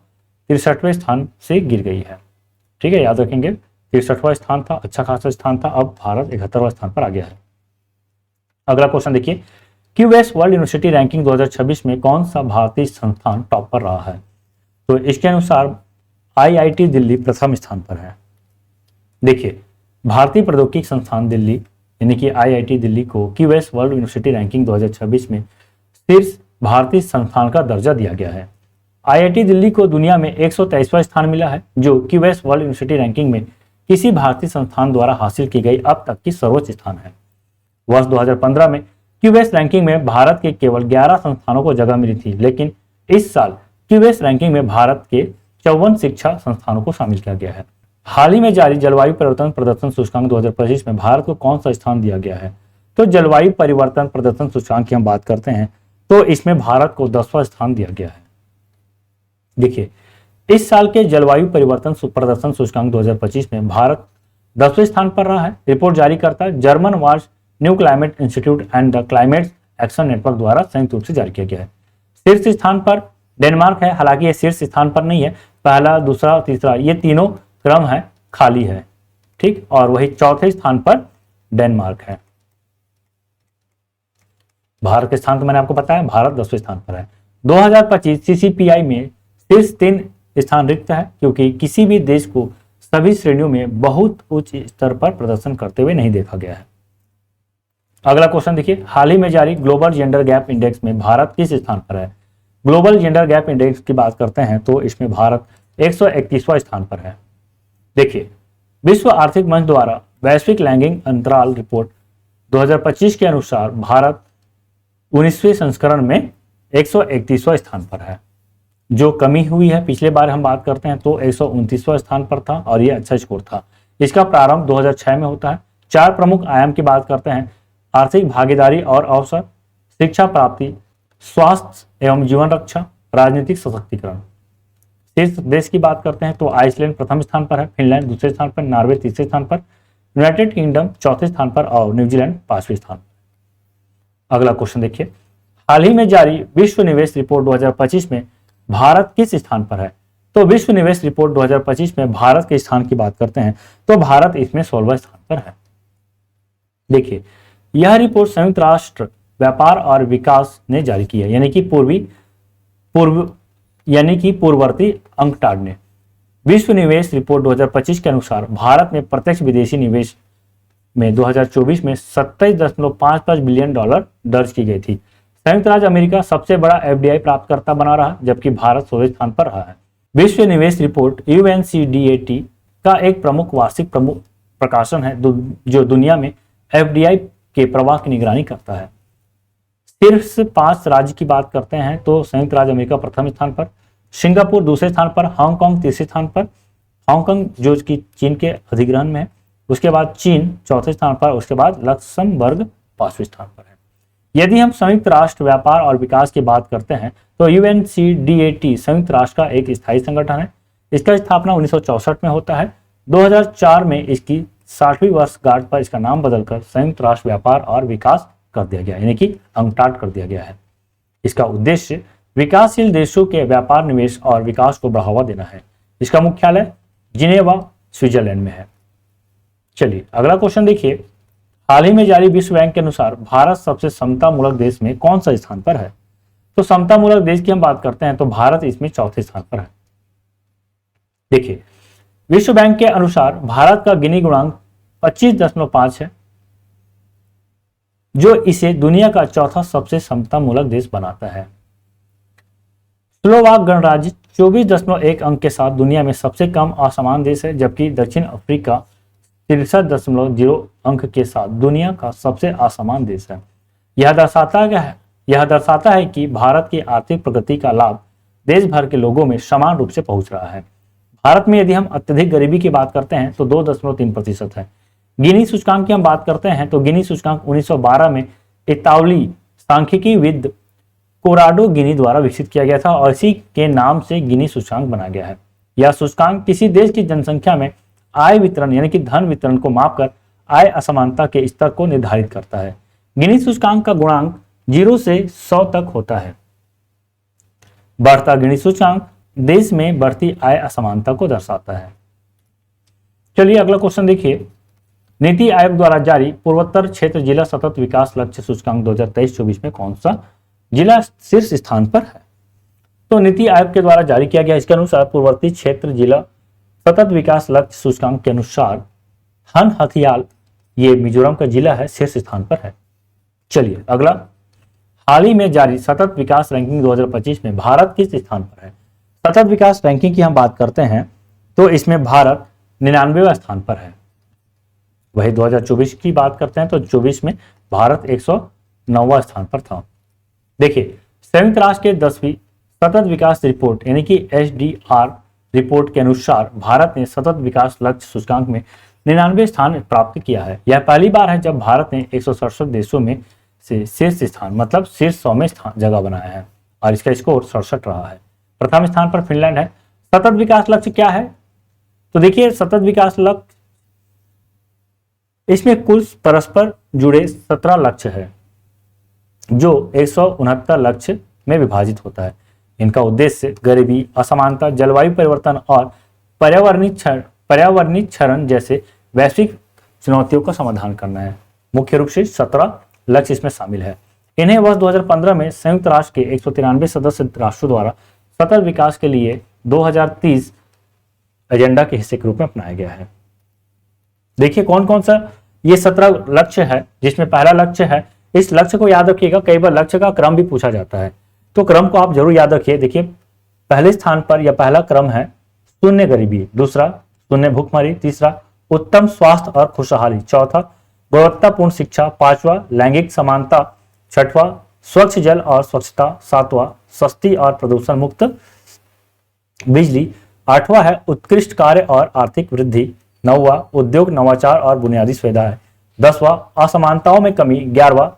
63वें स्थान से गिर गई है। ठीक है, याद रखेंगे, 63वां स्थान था, अच्छा खासा स्थान था, अब भारत 71वां स्थान पर आ गया है। अगला क्वेश्चन देखिए, क्यूएस वर्ल्ड यूनिवर्सिटी रैंकिंग 2026 में कौन सा भारतीय संस्थान टॉप पर रहा है? तो इसके अनुसार आईआईटी दिल्ली प्रथम स्थान पर है। देखिए, भारतीय प्रौद्योगिकी संस्थान दिल्ली यानी कि आईआईटी दिल्ली को क्यूएस वर्ल्ड यूनिवर्सिटी रैंकिंग 2026 में शीर्ष भारतीय संस्थान का दर्जा दिया गया है। आईआईटी दिल्ली को दुनिया में 123वां स्थान मिला है, जो क्यूएस वर्ल्ड यूनिवर्सिटी रैंकिंग में किसी भारतीय संस्थान द्वारा हासिल की गई अब तक की सर्वोच्च स्थान है। वर्ष 2015 में क्यूएस रैंकिंग में भारत के केवल 11 संस्थानों को जगह मिली थी, लेकिन इस साल क्यूएस रैंकिंग में भारत के 54 शिक्षा संस्थानों को शामिल किया गया है। हाल ही में जारी जलवायु परिवर्तन प्रदर्शन सूचकांक 2025 में भारत को कौन सा स्थान दिया गया है? तो जलवायु परिवर्तन प्रदर्शन सूचकांक की हम बात करते हैं तो इसमें भारत को 10वां स्थान दिया गया है। देखिए, इस साल के जलवायु परिवर्तन प्रदर्शन सूचकांक 2025 में भारत 10वें स्थान पर रहा है। रिपोर्ट जारी करता है German wars new climate institute and the climate action network द्वारा संयुक्त रूप से जारी किया गया है। शीर्ष स्थान पर डेनमार्क है, हालांकि ये शीर्ष स्थान पर नहीं है, पहला, दूसरा, तीसरा ये तीनों क्रम है खाली है, ठीक, और वही चौथे स्थान पर डेनमार्क है। भारत के स्थान तो मैंने आपको बताया, भारत 10वें स्थान पर है। 2025 सीसीपीआई में शीर्ष 3 स्थान रिक्त है, क्योंकि किसी भी देश को सभी श्रेणियों में बहुत उच्च स्तर पर प्रदर्शन करते हुए नहीं देखा गया है। अगला क्वेश्चन देखिए, हाल ही में जारी ग्लोबल जेंडर गैप इंडेक्स में भारत किस स्थान पर है? ग्लोबल जेंडर गैप इंडेक्स की बात करते हैं तो इसमें भारत 131वां स्थान पर है। देखिए, विश्व आर्थिक मंच द्वारा वैश्विक लैंगिक अंतराल रिपोर्ट 2025 के अनुसार भारत 19वें संस्करण में 131वां स्थान पर है, जो कमी हुई है। पिछले बार हम बात करते हैं तो 129वां स्थान पर था और यह अच्छा स्कोर था। इसका प्रारंभ 2006 में होता है। 4 प्रमुख आयाम की बात करते हैं, आर्थिक भागीदारी और अवसर, शिक्षा प्राप्ति, स्वास्थ्य एवं जीवन रक्षा, राजनीतिक सशक्तिकरण। शीर्ष देश की बात करते हैं तो आइसलैंड प्रथम स्थान पर है, फिनलैंड दूसरे स्थान पर, नॉर्वे तीसरे स्थान पर, यूनाइटेड किंगडम चौथे स्थान पर और न्यूजीलैंड 5वें स्थान पर। अगला क्वेश्चन देखिए, हाल ही में जारी विश्व निवेश रिपोर्ट 2025 में भारत किस स्थान पर है? तो विश्व निवेश रिपोर्ट 2025 में भारत के स्थान की बात करते हैं तो भारत इसमें 16वें स्थान पर है। देखिए, यह रिपोर्ट संयुक्त राष्ट्र व्यापार और विकास ने जारी की है, यानी कि पूर्ववर्ती अंकटाड ने। विश्व निवेश रिपोर्ट 2025 के अनुसार भारत में प्रत्यक्ष विदेशी निवेश में 2024 में $27.55 बिलियन दर्ज की गई थी। संयुक्त राज्य अमेरिका सबसे बड़ा एफडीआई प्राप्तकर्ता बना रहा, जबकि भारत 16वें स्थान पर रहा है। विश्व निवेश रिपोर्ट UNCDAT का एक प्रमुख वार्षिक प्रकाशन है जो दुनिया में एफडीआई के प्रवाह की निगरानी करता है। शीर्ष 5 राज्य की बात करते हैं तो संयुक्त राज्य अमेरिका प्रथम स्थान पर, सिंगापुर दूसरे स्थान पर, हांगकांग तीसरे स्थान पर, हांगकांग जो कि चीन के अधिग्रहण में है, उसके बाद चीन चौथे स्थान पर, उसके बाद लक्समबर्ग 5वें स्थान पर है। यदि हम संयुक्त राष्ट्र व्यापार और विकास की बात करते हैं तो UNCDAT संयुक्त राष्ट्र का एक स्थायी संगठन है। इसका स्थापना 1964 में होता है। 2004 में इसकी 60वीं वर्षगांठ पर इसका नाम बदलकर संयुक्त राष्ट्र व्यापार और विकास कर दिया गया, यानी कि UNCTAD कर दिया गया है। इसका उद्देश्य विकासशील देशों के व्यापार, निवेश और विकास को बढ़ावा देना है। इसका मुख्यालय जिनेवा स्विट्जरलैंड में है। चलिए अगला क्वेश्चन देखिए, हाल ही में जारी विश्व बैंक के अनुसार भारत सबसे समतामूलक देश में कौन सा स्थान पर है? तो समतामूलक देश की हम बात करते हैं तो भारत इसमें चौथे स्थान पर है। देखिए विश्व बैंक के अनुसार भारत का गिनी गुणांक 25.5 है, जो इसे दुनिया का चौथा सबसे समतामूलक देश बनाता है। स्लोवाक गणराज्य 24.1 अंक के साथ दुनिया में सबसे कम असमान देश है, जबकि दक्षिण अफ्रीका 63.0 अंक के साथ दुनिया का सबसे असमान देश है। यह दर्शाता है कि भारत की आर्थिक प्रगति का लाभ देश भर के लोगों में समान रूप से पहुंच रहा है। भारत में यदि हम अत्यधिक गरीबी की बात करते हैं तो 2.3% है। गिनी सूचकांक की हम बात करते हैं तो गिनी सूचकांक 1912 में इतालवी सांख्यिकीविद कोराडो गिनी द्वारा विकसित किया गया था और इसी के नाम से गिनी सूचकांक बना गया है। यह सूचकांक किसी देश की जनसंख्या में आय वितरण यानी कि धन वितरण को मापकर आय असमानता के स्तर को निर्धारित करता है। गिनी सूचकांक का गुणांक 0 से 100 तक होता है। बढ़ता गिनी सूचकांक देश में बढ़ती आय असमानता को दर्शाता है। चलिए अगला क्वेश्चन देखिए, नीति आयोग द्वारा जारी पूर्वोत्तर क्षेत्र जिला सतत विकास लक्ष्य सूचकांक 2023-24 में कौन सा जिला शीर्ष स्थान पर है? तो नीति आयोग के द्वारा जारी किया गया इसके अनुसार पूर्ववर्ती क्षेत्र जिला सतत विकास लक्ष्य सूचकांक के अनुसार हन हथियाल, ये मिजोरम का जिला है, शीर्ष स्थान पर है। चलिए अगला, हाल ही में जारी सतत विकास रैंकिंग 2025 में भारत किस स्थान पर है? सतत विकास रैंकिंग की हम बात करते हैं तो इसमें भारत 99वें स्थान पर है। वही 2024 की बात करते हैं तो 24 में भारत 109वां स्थान पर था। देखिए संयुक्त राष्ट्र के 10वीं सतत विकास रिपोर्ट यानी कि SDR रिपोर्ट के अनुसार भारत ने सतत विकास लक्ष्य सूचकांक में 99वें स्थान प्राप्त किया है। यह पहली बार है जब भारत ने 167 देशों में से शीर्ष स्थान मतलब शीर्ष 100 में जगह बनाया है और इसका स्कोर 67 रहा है। प्रथम स्थान पर फिनलैंड है। सतत विकास लक्ष्य क्या है? तो देखिए सतत विकास लक्ष्य, इसमें कुल परस्पर जुड़े 17 लक्ष्य है जो 169 लक्ष्य में विभाजित होता है। इनका उद्देश्य गरीबी, असमानता, जलवायु परिवर्तन और पर्यावरणीय क्षरण जैसे वैश्विक चुनौतियों का समाधान करना है। मुख्य रूप से 17 लक्ष्य इसमें शामिल है। इन्हें वर्ष 2015 में संयुक्त राष्ट्र के 193 सदस्य राष्ट्रों द्वारा सतत विकास के लिए 2030 एजेंडा के हिस्से के रूप में अपनाया गया है। देखिए कौन कौन सा ये 17 लक्ष्य है, जिसमें पहला लक्ष्य है, इस लक्ष्य को याद रखिएगा, कई बार लक्ष्य का क्रम भी पूछा जाता है तो क्रम को आप जरूर याद रखिए। देखिए पहले स्थान पर या पहला क्रम है शून्य गरीबी, दूसरा शून्य भूखमरी, तीसरा उत्तम स्वास्थ्य और खुशहाली, चौथा गुणवत्तापूर्ण शिक्षा, पांचवा लैंगिक समानता, छठवां स्वच्छ जल और स्वच्छता, सातवां सस्ती और प्रदूषण मुक्त बिजली, आठवां है उत्कृष्ट कार्य और आर्थिक वृद्धि, नौवां उद्योग नवाचार और बुनियादी सुविधाएं, 10वां असमानताओं में कमी, 11वां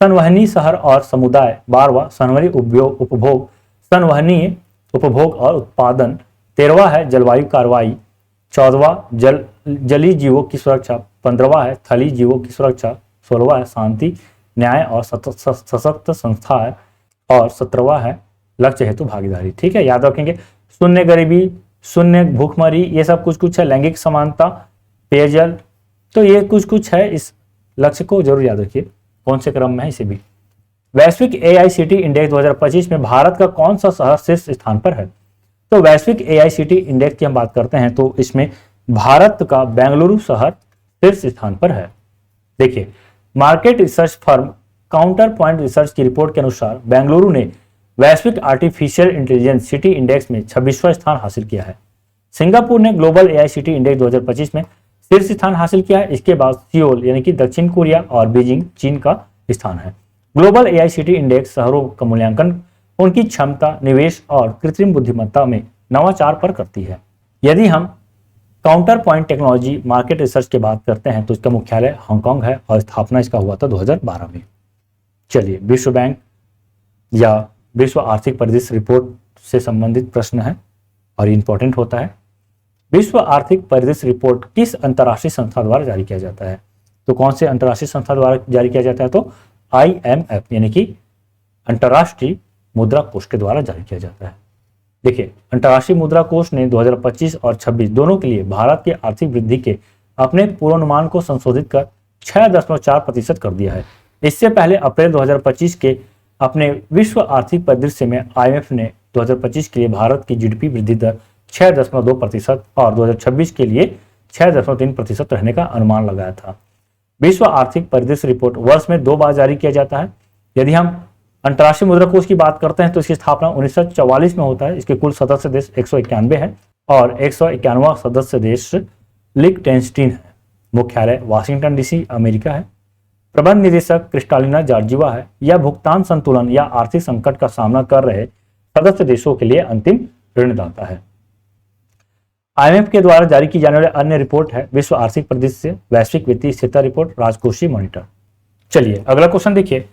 संवहनीय शहर और समुदाय, 12वां संवहनीय उपभोग, संवहनीय उपभोग और उत्पादन, 13वां है जलवायु कार्रवाई, 14वां जलीय जीवों की सुरक्षा, 15वां है थलीय जीवों की सुरक्षा, 16वां है शांति, न्याय और सशक्त संस्थाएं और 17वां है लक्ष्य हेतु भागीदारी। ठीक है, याद रखेंगे शून्य गरीबी, शून्य भूखमरी, ये सब कुछ है, लैंगिक समानता, पेयजल, तो ये कुछ है। इस लक्ष्य को जरूर याद रखिए कौन से क्रम में है इसे भी। वैश्विक AICTE इंडेक्स 2025 में भारत का कौन सा शहर शीर्ष स्थान पर है? तो वैश्विक AICTE इंडेक्स की हम बात करते हैं तो इसमें भारत का बेंगलुरु शहर शीर्ष स्थान पर है। देखिए market research firm counter point research की रिपोर्ट के अनुसार बेंगलुरु ने वैश्विक आर्टिफिशियल इंटेलिजेंस सिटी इंडेक्स में 26वां स्थान हासिल किया है। सिंगापुर ने ग्लोबल एआई सिटी इंडेक्स 2025 में शीर्ष स्थान हासिल किया है। इसके बाद सियोल यानी कि दक्षिण कोरिया और बीजिंग चीन का स्थान है। ग्लोबल एआई सिटी इंडेक्स शहरों का मूल्यांकन उनकी क्षमता, निवेश और कृत्रिम बुद्धिमत्ता में नवाचार पर करती है। यदि हम counter point technology market research की बात करते हैं तो इसका मुख्यालय हांगकांग है और स्थापना इसका हुआ था 2012 में। चलिए, विश्व बैंक या विश्व आर्थिक परिदृश्य रिपोर्ट से संबंधित प्रश्न है और इंपॉर्टेंट होता है। विश्व आर्थिक परिदृश्य रिपोर्ट किस अंतर्राष्ट्रीय संस्था द्वारा जारी किया जाता है? तो कौन से अंतर्राष्ट्रीय संस्था द्वारा जारी किया जाता है? तो IMF यानी कि अंतर्राष्ट्रीय मुद्रा कोष के द्वारा जारी किया जाता है। देखिए, अंतर्राष्ट्रीय मुद्रा कोष ने 2025 और 26 दोनों के लिए भारत की आर्थिक वृद्धि के अपने पूर्वानुमान को संशोधित कर 6.4% कर दिया है। इससे पहले अप्रैल 2025 के अपने विश्व आर्थिक परिदृश्य में IMF ने 2025 के लिए भारत की GDP वृद्धि दर 6.2% और 2026 के लिए 6.3% रहने का अनुमान लगाया था। विश्व आर्थिक परिदृश्य रिपोर्ट वर्ष में 2 बार जारी किया जाता है। यदि हम अंतर्राष्ट्रीय मुद्रा कोष की बात करते हैं तो इसकी स्थापना 1944 में होता है। इसके कुल सदस्य देश 191 है और 191वां सदस्य देश लिechtenstein है। मुख्यालय वाशिंगटन DC अमेरिका है। प्रबंध निदेशक क्रिस्टालिना जॉर्जिवा है। यह भुगतान संतुलन या आर्थिक संकट का सामना कर रहे सदस्य देशों के लिए अंतिम ऋणदाता है। IMF के द्वारा जारी की जाने वाली अन्य रिपोर्ट है विश्व आर्थिक परिदृश्य, वैश्विक वित्तीय स्थिरता रिपोर्ट, राजकोषीय मॉनिटर। चलिए, अगला क्वेश्चन देखिए।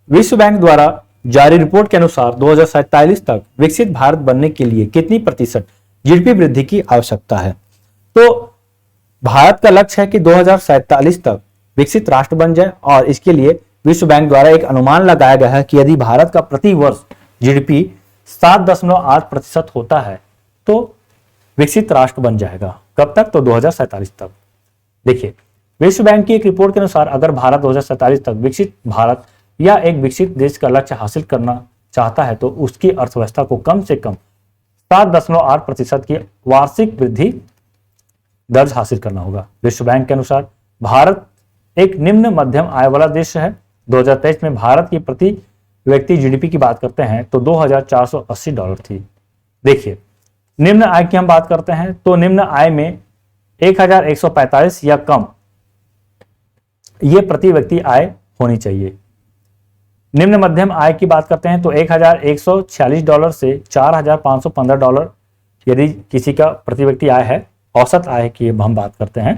विश्व बैंक द्वारा जारी रिपोर्ट के अनुसार 2047 तक विकसित भारत बनने के लिए कितनी प्रतिशत GDP वृद्धि की आवश्यकता है? तो भारत का लक्ष्य है कि 2047 तक विकसित राष्ट्र बन जाए और इसके लिए विश्व बैंक द्वारा एक अनुमान लगाया गया है कि यदि भारत का प्रति वर्ष GDP 7.8% होता है तो विकसित राष्ट्र बन जाएगा। कब तक? तो 2047 तक। देखिए, विश्व बैंक की एक रिपोर्ट के अनुसार अगर भारत 2047 तक विकसित भारत या एक विकसित देश का लक्ष्य हासिल करना चाहता है तो उसकी अर्थव्यवस्था को कम से कम 7.8% की वार्षिक वृद्धि दर्ज हासिल करना होगा। विश्व बैंक के अनुसार भारत एक निम्न मध्यम आय वाला देश है। 2023 में भारत की प्रति व्यक्ति GDP की बात करते हैं तो $2,480 थी। देखिए, निम्न आय की हम बात करते हैं तो निम्न आय में 1,145 या कम ये प्रति व्यक्ति आय होनी चाहिए। निम्न मध्यम आय की बात करते हैं तो $1,146 से $4,515 यदि किसी का प्रति व्यक्ति आय है। औसत आय की हम बात करते हैं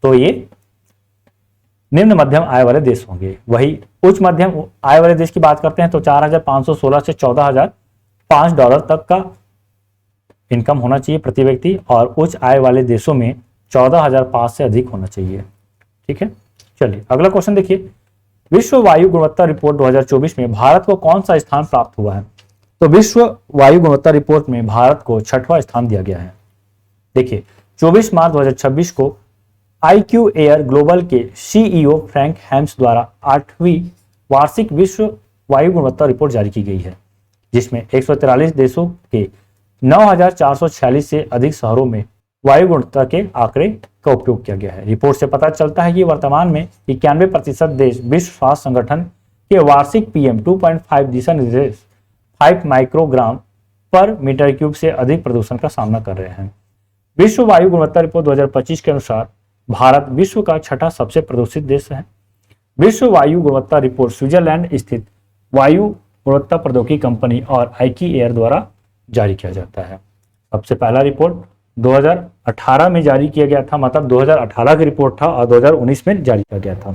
तो ये निम्न मध्यम आय वाले देश होंगे। वही उच्च मध्यम आय वाले देश की बात करते हैं तो 4,516 से $14,005 तक का इनकम होना चाहिए प्रति व्यक्ति और उच्च आय वाले देशों में 14,005 से अधिक होना चाहिए। ठीक है, चलिए अगला क्वेश्चन देखिए। विश्व वायु गुणवत्ता रिपोर्ट 2024 में भारत को कौन सा स्थान प्राप्त हुआ है? तो विश्व वायु गुणवत्ता रिपोर्ट में भारत को 6वां स्थान दिया गया है। देखिए, 24 मार्च 2026 को IQ एयर ग्लोबल के CEO फ्रैंक हेम्स द्वारा 8वीं वार्षिक विश्व वायु गुणवत्ता रिपोर्ट जारी की गई है, जिसमें 143 देशों के 9,446 से अधिक शहरों में वायु गुणवत्ता के आंकड़े का उपयोग किया गया है। रिपोर्ट से पता चलता है कि वर्तमान में 91% देश विश्व स्वास्थ्य संगठन के वार्षिक PM 2.5 दिशा निर्देश 5 माइक्रोग्राम पर मीटर क्यूब से अधिक प्रदूषण का सामना कर रहे हैं। विश्व वायु गुणवत्ता रिपोर्ट 2025 के अनुसार भारत विश्व का 6ठा सबसे प्रदूषित देश है। विश्व वायु गुणवत्ता रिपोर्ट स्विट्जरलैंड स्थित वायु गुणवत्ता प्रौद्योगिकी कंपनी और IQ एयर द्वारा जारी किया जाता है। सबसे पहला रिपोर्ट 2018 में जारी किया गया था, मतलब 2018 की रिपोर्ट था और 2019 में जारी किया गया था।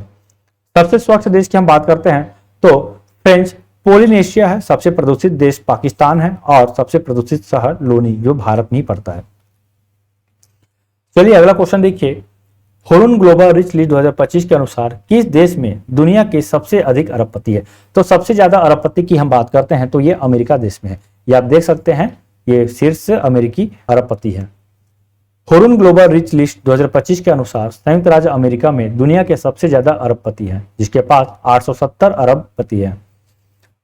सबसे स्वच्छ देश की हम बात करते हैं तो फ्रेंच पोलिनेशिया है, सबसे प्रदूषित देश पाकिस्तान है और सबसे प्रदूषित शहर लोनी जो भारत में ही पड़ता है। चलिए अगला क्वेश्चन देखिए। हुरुन ग्लोबल रिच लिस्ट 2025 के अनुसार किस देश में दुनिया के सबसे अधिक अरबपति है? तो सबसे ज्यादा अरबपति की हम बात करते हैं तो ये अमेरिका देश में है। ये आप देख सकते हैं, ये शीर्ष अमेरिकी अरबपति है। हुरुन ग्लोबल रिच लिस्ट 2025 के अनुसार संयुक्त राज्य अमेरिका में दुनिया के सबसे ज्यादा अरबपति हैं, जिसके पास 870 अरबपति हैं।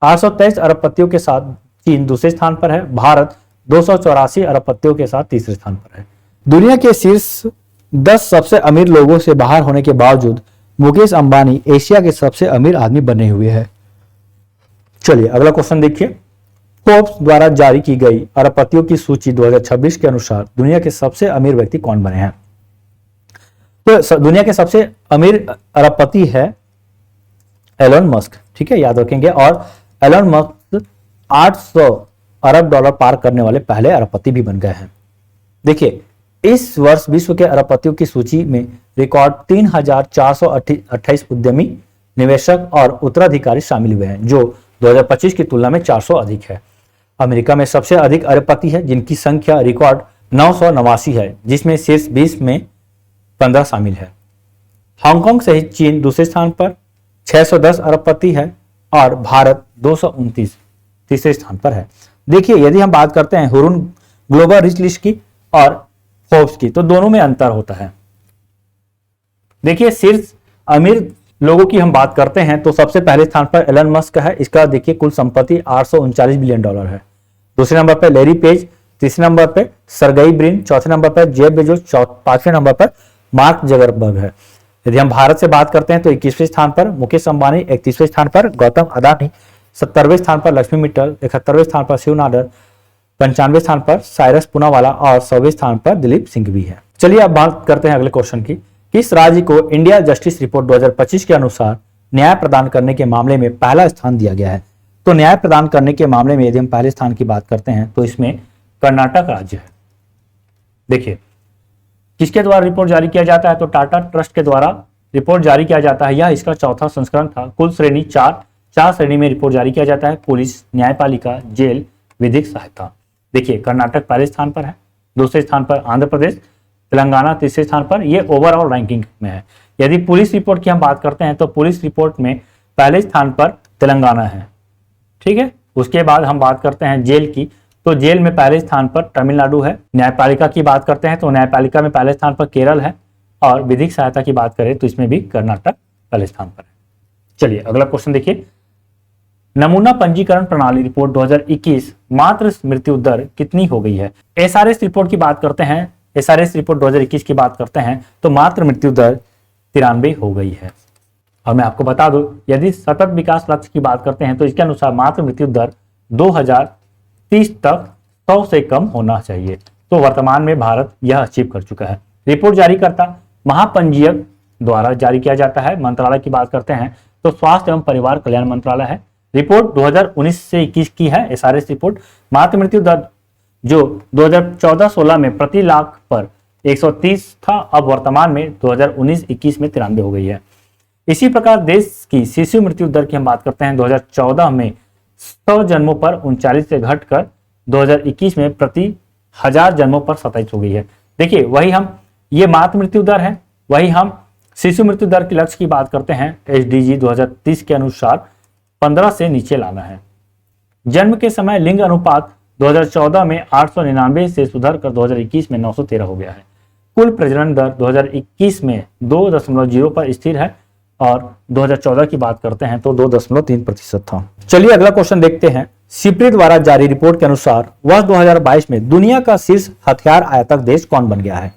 823 अरबपतियों के साथ चीन दूसरे स्थान पर है। भारत 284 अरबपतियों के साथ तीसरे स्थान पर है। दुनिया के शीर्ष 10 सबसे अमीर लोगों से बाहर होने के बावजूद मुकेश अंबानी एशिया के सबसे अमीर आदमी बने हुए हैं। चलिए अगला क्वेश्चन देखिए। फोर्ब्स द्वारा जारी की गई अरबपतियों की सूची 2026 के अनुसार दुनिया के सबसे अमीर व्यक्ति कौन बने हैं? तो दुनिया के सबसे अमीर अरबपति है एलन मस्क, ठीक है, याद रखेंगे। और एलन मस्क 800 अरब डॉलर पार करने वाले पहले अरबपति भी बन गए हैं। देखिए इस वर्ष विश्व के अरबपतियों की सूची में रिकॉर्ड 3,428 उद्यमी, निवेशक और उत्तराधिकारी शामिल हुए हैं, जो 2025 की तुलना में 400 अधिक है। अमेरिका में सबसे अधिक अरबपति है जिनकी संख्या रिकॉर्ड 989 है, जिसमें शीर्ष 20 में 15 शामिल है। हांगकांग सहित चीन दूसरे स्थान पर 610 अरबपति है और भारत 229 तीसरे स्थान पर है। देखिए यदि हम बात करते हैं हुरुन ग्लोबल रिच लिस्ट की और फोर्ब्स की, तो दोनों में अंतर होता है। देखिए शीर्ष अमीर लोगों की हम बात करते हैं तो सबसे पहले स्थान पर एलन मस्क है। इसका देखिए कुल संपत्ति 839 बिलियन डॉलर है। दूसरे नंबर पर लेरी पेज, तीसरे नंबर पर सरगई ब्रिन, चौथे नंबर पर जेफ बेजोस, पांचवें नंबर पर मार्क जगरबर्ग है। यदि हम भारत से बात करते हैं तो 21वें स्थान पर मुकेश अंबानी, 31वें स्थान पर गौतम अदानी, 70वें स्थान पर लक्ष्मी मित्तल, 71वें स्थान पर शिव नाडर, 95वें स्थान पर साइरस पूनावाला और 100वें स्थान पर दिलीप सिंह भी है। चलिए अब बात करते हैं अगले क्वेश्चन की। किस राज्य को इंडिया जस्टिस रिपोर्ट 2025 के अनुसार न्याय प्रदान करने के मामले में पहला स्थान दिया गया है? तो न्याय प्रदान करने के मामले में यदि हम पहले स्थान की बात करते हैं तो इसमें कर्नाटक राज्य है। देखिए किसके द्वारा रिपोर्ट जारी किया जाता है? तो टाटा ट्रस्ट के द्वारा रिपोर्ट जारी किया जाता है। यह इसका चौथा संस्करण था। कुल श्रेणी चार श्रेणी में रिपोर्ट जारी किया जाता है: पुलिस, न्यायपालिका, जेल, विधिक सहायता। देखिए कर्नाटक पहले स्थान पर है, दूसरे स्थान पर आंध्र प्रदेश, तेलंगाना तीसरे स्थान पर। ये ओवरऑल रैंकिंग में है। यदि पुलिस रिपोर्ट की हम बात करते हैं तो पुलिस रिपोर्ट में पहले स्थान पर तेलंगाना है, ठीक है। उसके बाद हम बात करते हैं जेल की, तो जेल में पहले स्थान पर तमिलनाडु है। न्यायपालिका की बात करते हैं तो न्यायपालिका में पहले स्थान पर केरल है और विधिक सहायता की बात करें तो इसमें भी कर्नाटक पहले स्थान पर है। चलिए अगला क्वेश्चन देखिए। नमूना पंजीकरण प्रणाली रिपोर्ट 2021 मात्र मृत्यु दर कितनी हो गई है? एसआरएस रिपोर्ट की बात करते हैं, एसआरएस रिपोर्ट 2021 की बात करते हैं तो मात्र मृत्यु दर 93 हो गई है। और मैं आपको बता दूं यदि सतत विकास लक्ष्य की बात करते हैं तो इसके अनुसार मात्र मृत्यु दर 2030 तक 100 से कम होना चाहिए। तो वर्तमान में भारत यह अचीव कर चुका है। रिपोर्ट जारीकर्ता महापंजीयक द्वारा जारी किया जाता है। मंत्रालय की बात करते हैं तो स्वास्थ्य एवं परिवार कल्याण मंत्रालय है। रिपोर्ट 2019 से 21 की है एसआरएस रिपोर्ट। मातृ मृत्यु दर जो 2014-16 में प्रति लाख पर 130 था, अब वर्तमान में 2019-21 में 93 हो गई है। इसी प्रकार देश की शिशु मृत्यु दर की हम बात करते हैं 2014 में 100 जन्मों पर 39 से घटकर 2021 में प्रति 1000 जन्मों पर 27 हो गई है। देखिए वही हम ये मातृ मृत्यु दर है, वही हम शिशु मृत्यु दर के लक्ष्य की बात करते हैं एसडीजी 2030 के अनुसार 15 से नीचे लाना है। जन्म के समय लिंग अनुपात 2014 में 899 से सुधर कर 2021 में 913 हो गया है। कुल प्रजनन दर 2021 में 2.0 पर स्थिर है और 2014 की बात करते हैं तो 2.3% था। चलिए अगला क्वेश्चन देखते हैं। सिप्री द्वारा जारी रिपोर्ट के अनुसार वर्ष 2022 में दुनिया का शीर्ष हथियार आयातक देश कौन बन गया है?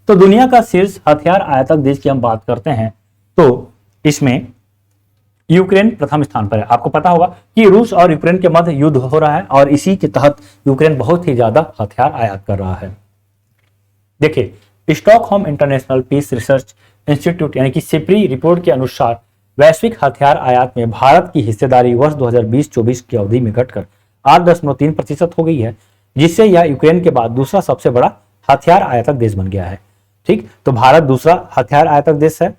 तो दुनिया का शीर्ष हथियार आयातक देश की हम बात करते हैं तो इसमें यूक्रेन प्रथम स्थान पर है। आपको पता होगा कि रूस और यूक्रेन के मध्य युद्ध हो रहा है और इसी के तहत यूक्रेन बहुत ही ज्यादा हथियार आयात कर रहा है। देखिए Stockholm International Peace Research Institute यानी कि सिप्री रिपोर्ट के अनुसार वैश्विक हथियार आयात में भारत की हिस्सेदारी वर्ष 2020-24 की अवधि में घटकर 8.3% हो गई है, जिससे यह यूक्रेन के बाद दूसरा सबसे बड़ा हथियार आयातक देश बन गया है। ठीक, तो भारत दूसरा हथियार आयातक देश है।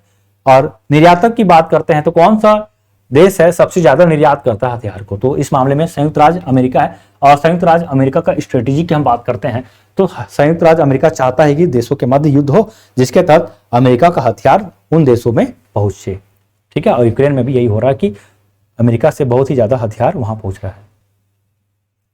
और निर्यातक की बात करते हैं तो कौन सा देश है सबसे ज्यादा निर्यात करता है हथियार को? तो इस मामले में संयुक्त राज्य अमेरिका है। और संयुक्त राज्य अमेरिका का स्ट्रेटेजी की हम बात करते हैं तो संयुक्त राज्य अमेरिका चाहता है कि देशों के मध्य युद्ध हो जिसके तहत अमेरिका का हथियार उन देशों में पहुंचे। ठीक है, और यूक्रेन में भी यही हो रहा है कि अमेरिका से बहुत ही ज्यादा हथियार वहां पहुंच रहा है।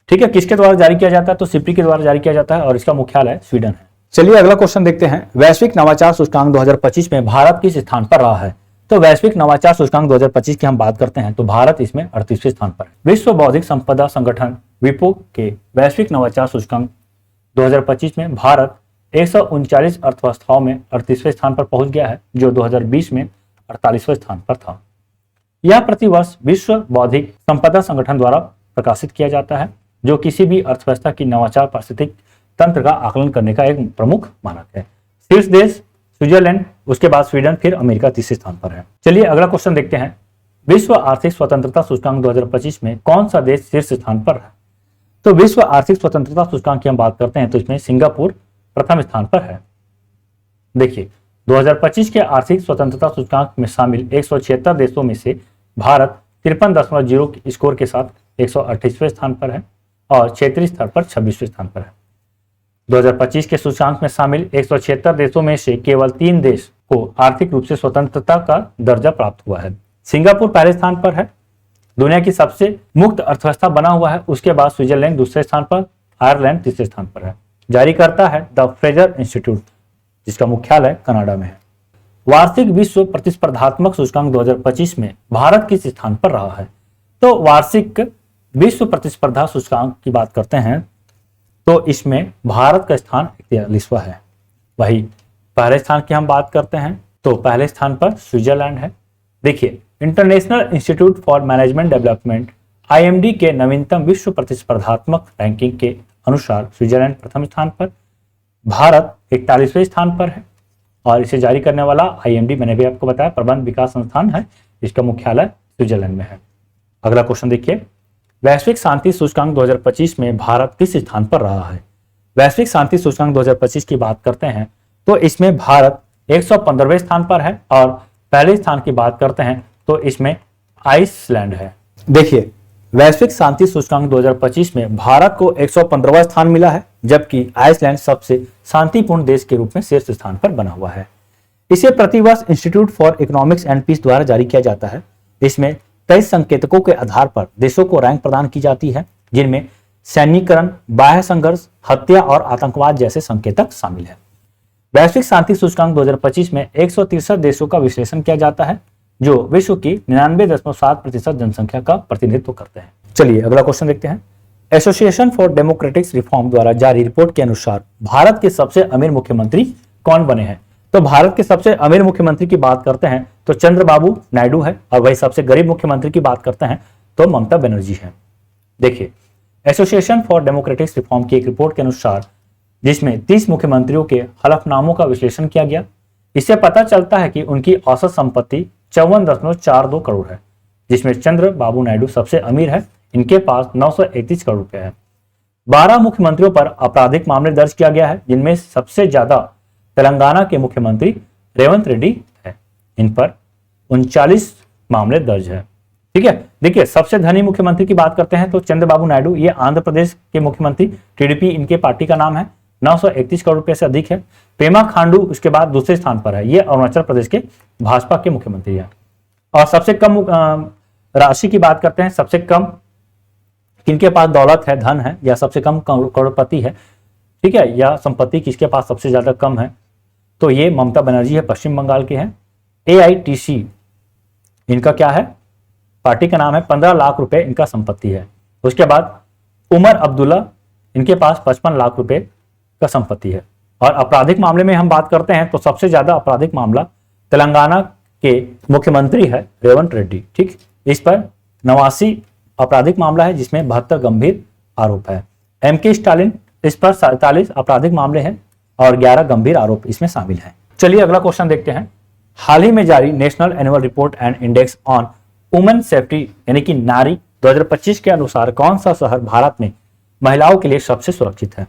ठीक है, किसके द्वारा जारी किया जाता है? तो सिप्री के द्वारा जारी किया जाता है और इसका मुख्यालय स्वीडन है। चलिए अगला क्वेश्चन देखते हैं। वैश्विक नवाचार सूचकांक 2025 में भारत किस स्थान पर रहा है? तो वैश्विक नवाचार सूचकांक 2025 की हम बात करते हैं तो भारत इसमें 38वें स्थान पर है। विश्व बौद्धिक संपदा संगठन विपो के वैश्विक नवाचार सूचकांक 2025 में भारत 139 अर्थव्यवस्थाओं में 38वें स्थान पर पहुंच गया है, जो 2020 में 48वें स्थान पर था। यह प्रतिवर्ष विश्व बौद्धिक संपदा संगठन द्वारा प्रकाशित किया जाता है, जो किसी भी अर्थव्यवस्था की नवाचार पारिस्थितिक तंत्र का आकलन करने का एक प्रमुख मानक है। शीर्ष देश स्विट्जरलैंड, उसके बाद स्वीडन, फिर अमेरिका तीसरे स्थान पर है। चलिए अगला क्वेश्चन देखते हैं। विश्व आर्थिक स्वतंत्रता सूचकांक 2025 में कौन सा देश शीर्ष स्थान पर है? तो विश्व आर्थिक स्वतंत्रता सूचकांक की हम बात करते हैं तो इसमें सिंगापुर प्रथम स्थान पर है। देखिए 2025 के आर्थिक स्वतंत्रता सूचकांक में शामिल 176 देशों में से भारत 53.0 स्कोर के साथ 128वें स्थान पर है और क्षेत्रीय स्तर पर 26वें स्थान पर है। 2025 के सूचकांक में शामिल 176 देशों में से केवल 3 देश को आर्थिक रूप से स्वतंत्रता का दर्जा प्राप्त हुआ है। सिंगापुर पहले स्थान पर है, दुनिया की सबसे मुक्त अर्थव्यवस्था बना हुआ है। उसके बाद स्विट्जरलैंड दूसरे स्थान पर, आयरलैंड तीसरे स्थान पर है। जारी करता है द फ्रेजर इंस्टीट्यूट, जिसका मुख्यालय कनाडा में है। वार्षिक विश्व प्रतिस्पर्धात्मक सूचकांक 2025 में भारत किस स्थान पर रहा है? तो वार्षिक विश्व प्रतिस्पर्धा सूचकांक की बात करते हैं तो इसमें भारत का स्थान 41वां है। वही पहले स्थान की हम बात करते हैं तो पहले स्थान पर स्विट्जरलैंड है। देखिए international institute for management development IMD के नवीनतम विश्व प्रतिस्पर्धात्मक रैंकिंग के अनुसार स्विट्जरलैंड प्रथम स्थान पर, भारत 41वें स्थान पर है और इसे जारी करने वाला IMD मैंने भी आपको बताया प्रबंध विकास संस्थान है, इसका मुख्यालय स्विट्जरलैंड में है। अगला क्वेश्चन देखिए, वैश्विक शांति सूचकांक 2025 में भारत किस स्थान पर रहा है? वैश्विक शांति सूचकांक 2025 की बात करते हैं तो इसमें भारत 115वें स्थान पर है और पहले स्थान की बात करते हैं तो इसमें आइसलैंड है। देखिए वैश्विक शांति सूचकांक 2025 में भारत को 115वां स्थान मिला है, जबकि आइसलैंड सबसे शांतिपूर्ण देश के रूप में शीर्ष स्थान पर बना हुआ है। इसे प्रतिवर्ष Institute for Economics and Peace द्वारा जारी किया जाता है। इसमें 23 संकेतकों के आधार पर देशों को रैंक प्रदान की जाती है, जिनमें सैन्यीकरण, बाह्य संघर्ष, हत्या और आतंकवाद जैसे संकेतक शामिल है। वैश्विक शांति सूचकांक 2025 में 163 देशों का विश्लेषण किया जाता है, जो विश्व की 99.7% जनसंख्या का प्रतिनिधित्व करते हैं। चलिए अगला क्वेश्चन देखते हैं। एसोसिएशन फॉर डेमोक्रेटिक रिफॉर्म द्वारा जारी रिपोर्ट के अनुसार भारत के सबसे अमीर मुख्यमंत्री कौन बने हैं? तो भारत के सबसे अमीर मुख्यमंत्री की बात करते हैं तो चंद्रबाबू नायडू है और वही सबसे गरीब मुख्यमंत्री की बात करते हैं तो ममता बनर्जी है। देखिए एसोसिएशन फॉर डेमोक्रेटिक रिफॉर्म की एक रिपोर्ट के अनुसार, जिसमें 30 मुख्यमंत्रियों के हलफनामों का विश्लेषण किया गया, इससे पता चलता है कि उनकी औसत संपत्ति 54.42 करोड़ है, जिसमें चंद्रबाबू नायडू सबसे अमीर है, इनके पास 931 करोड़ रुपए है। 12 मुख्यमंत्रियों पर आपराधिक मामले दर्ज किया गया है, जिनमें सबसे ज्यादा तेलंगाना के मुख्यमंत्री रेवंत रेड्डी है, इन पर 39 मामले दर्ज है। ठीक है, देखिए सबसे धनी मुख्यमंत्री की बात करते हैं तो चंद्रबाबू नायडू, ये आंध्र प्रदेश के मुख्यमंत्री, टीडीपी इनके पार्टी का नाम है, 931 करोड़ रुपए से अधिक है। पेमा खांडू उसके बाद दूसरे स्थान पर है, ये अरुणाचल प्रदेश के भाजपा के मुख्यमंत्री है। और सबसे कम राशि की बात करते हैं, सबसे कम किनके पास दौलत है, धन है, या सबसे कम करोड़पति है, ठीक है, या संपत्ति किसके पास सबसे ज्यादा कम है, तो ये ममता बनर्जी है, पश्चिम बंगाल के हैं। AITC इनका क्या है, पार्टी का नाम है, 15 लाख रुपए इनका संपत्ति है। उसके बाद उमर अब्दुल्ला, इनके पास 55 लाख रुपए का संपत्ति है। और आपराधिक मामले में हम बात करते हैं तो सबसे ज्यादा आपराधिक मामला तेलंगाना के मुख्यमंत्री है रेवंत रेड्डी। ठीक, इस पर 89 आपराधिक मामला है, जिसमें 72 गंभीर आरोप है। MK स्टालिन, इस पर 47 आपराधिक मामले हैं और 11 गंभीर आरोप इसमें शामिल हैं। चलिए अगला क्वेश्चन देखते हैं। हाल ही में जारी national annual report and index on women safety यानी कि नारी 2025 के अनुसार कौन सा शहर भारत में महिलाओं के लिए सबसे सुरक्षित है?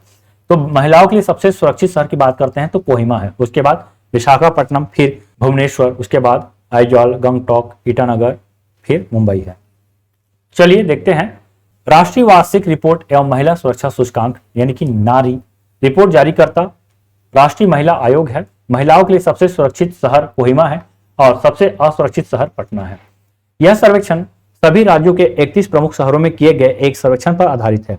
तो महिलाओं के लिए सबसे सुरक्षित शहर की बात करते हैं तो कोहिमा है, उसके बाद विशाखापट्टनम, फिर भुवनेश्वर, उसके बाद आइजॉल, गंगटोक, ईटानगर, फिर मुंबई है। चलिए देखते हैं। राष्ट्रीय वार्षिक रिपोर्ट एवं महिला सुरक्षा सूचकांक यानी कि नारी रिपोर्ट जारी करता राष्ट्रीय महिला आयोग है। महिलाओं के लिए सबसे सुरक्षित शहर कोहिमा है और सबसे असुरक्षित शहर पटना है। यह सर्वेक्षण सभी राज्यों के 31 प्रमुख शहरों में किए गए एक सर्वेक्षण पर आधारित है।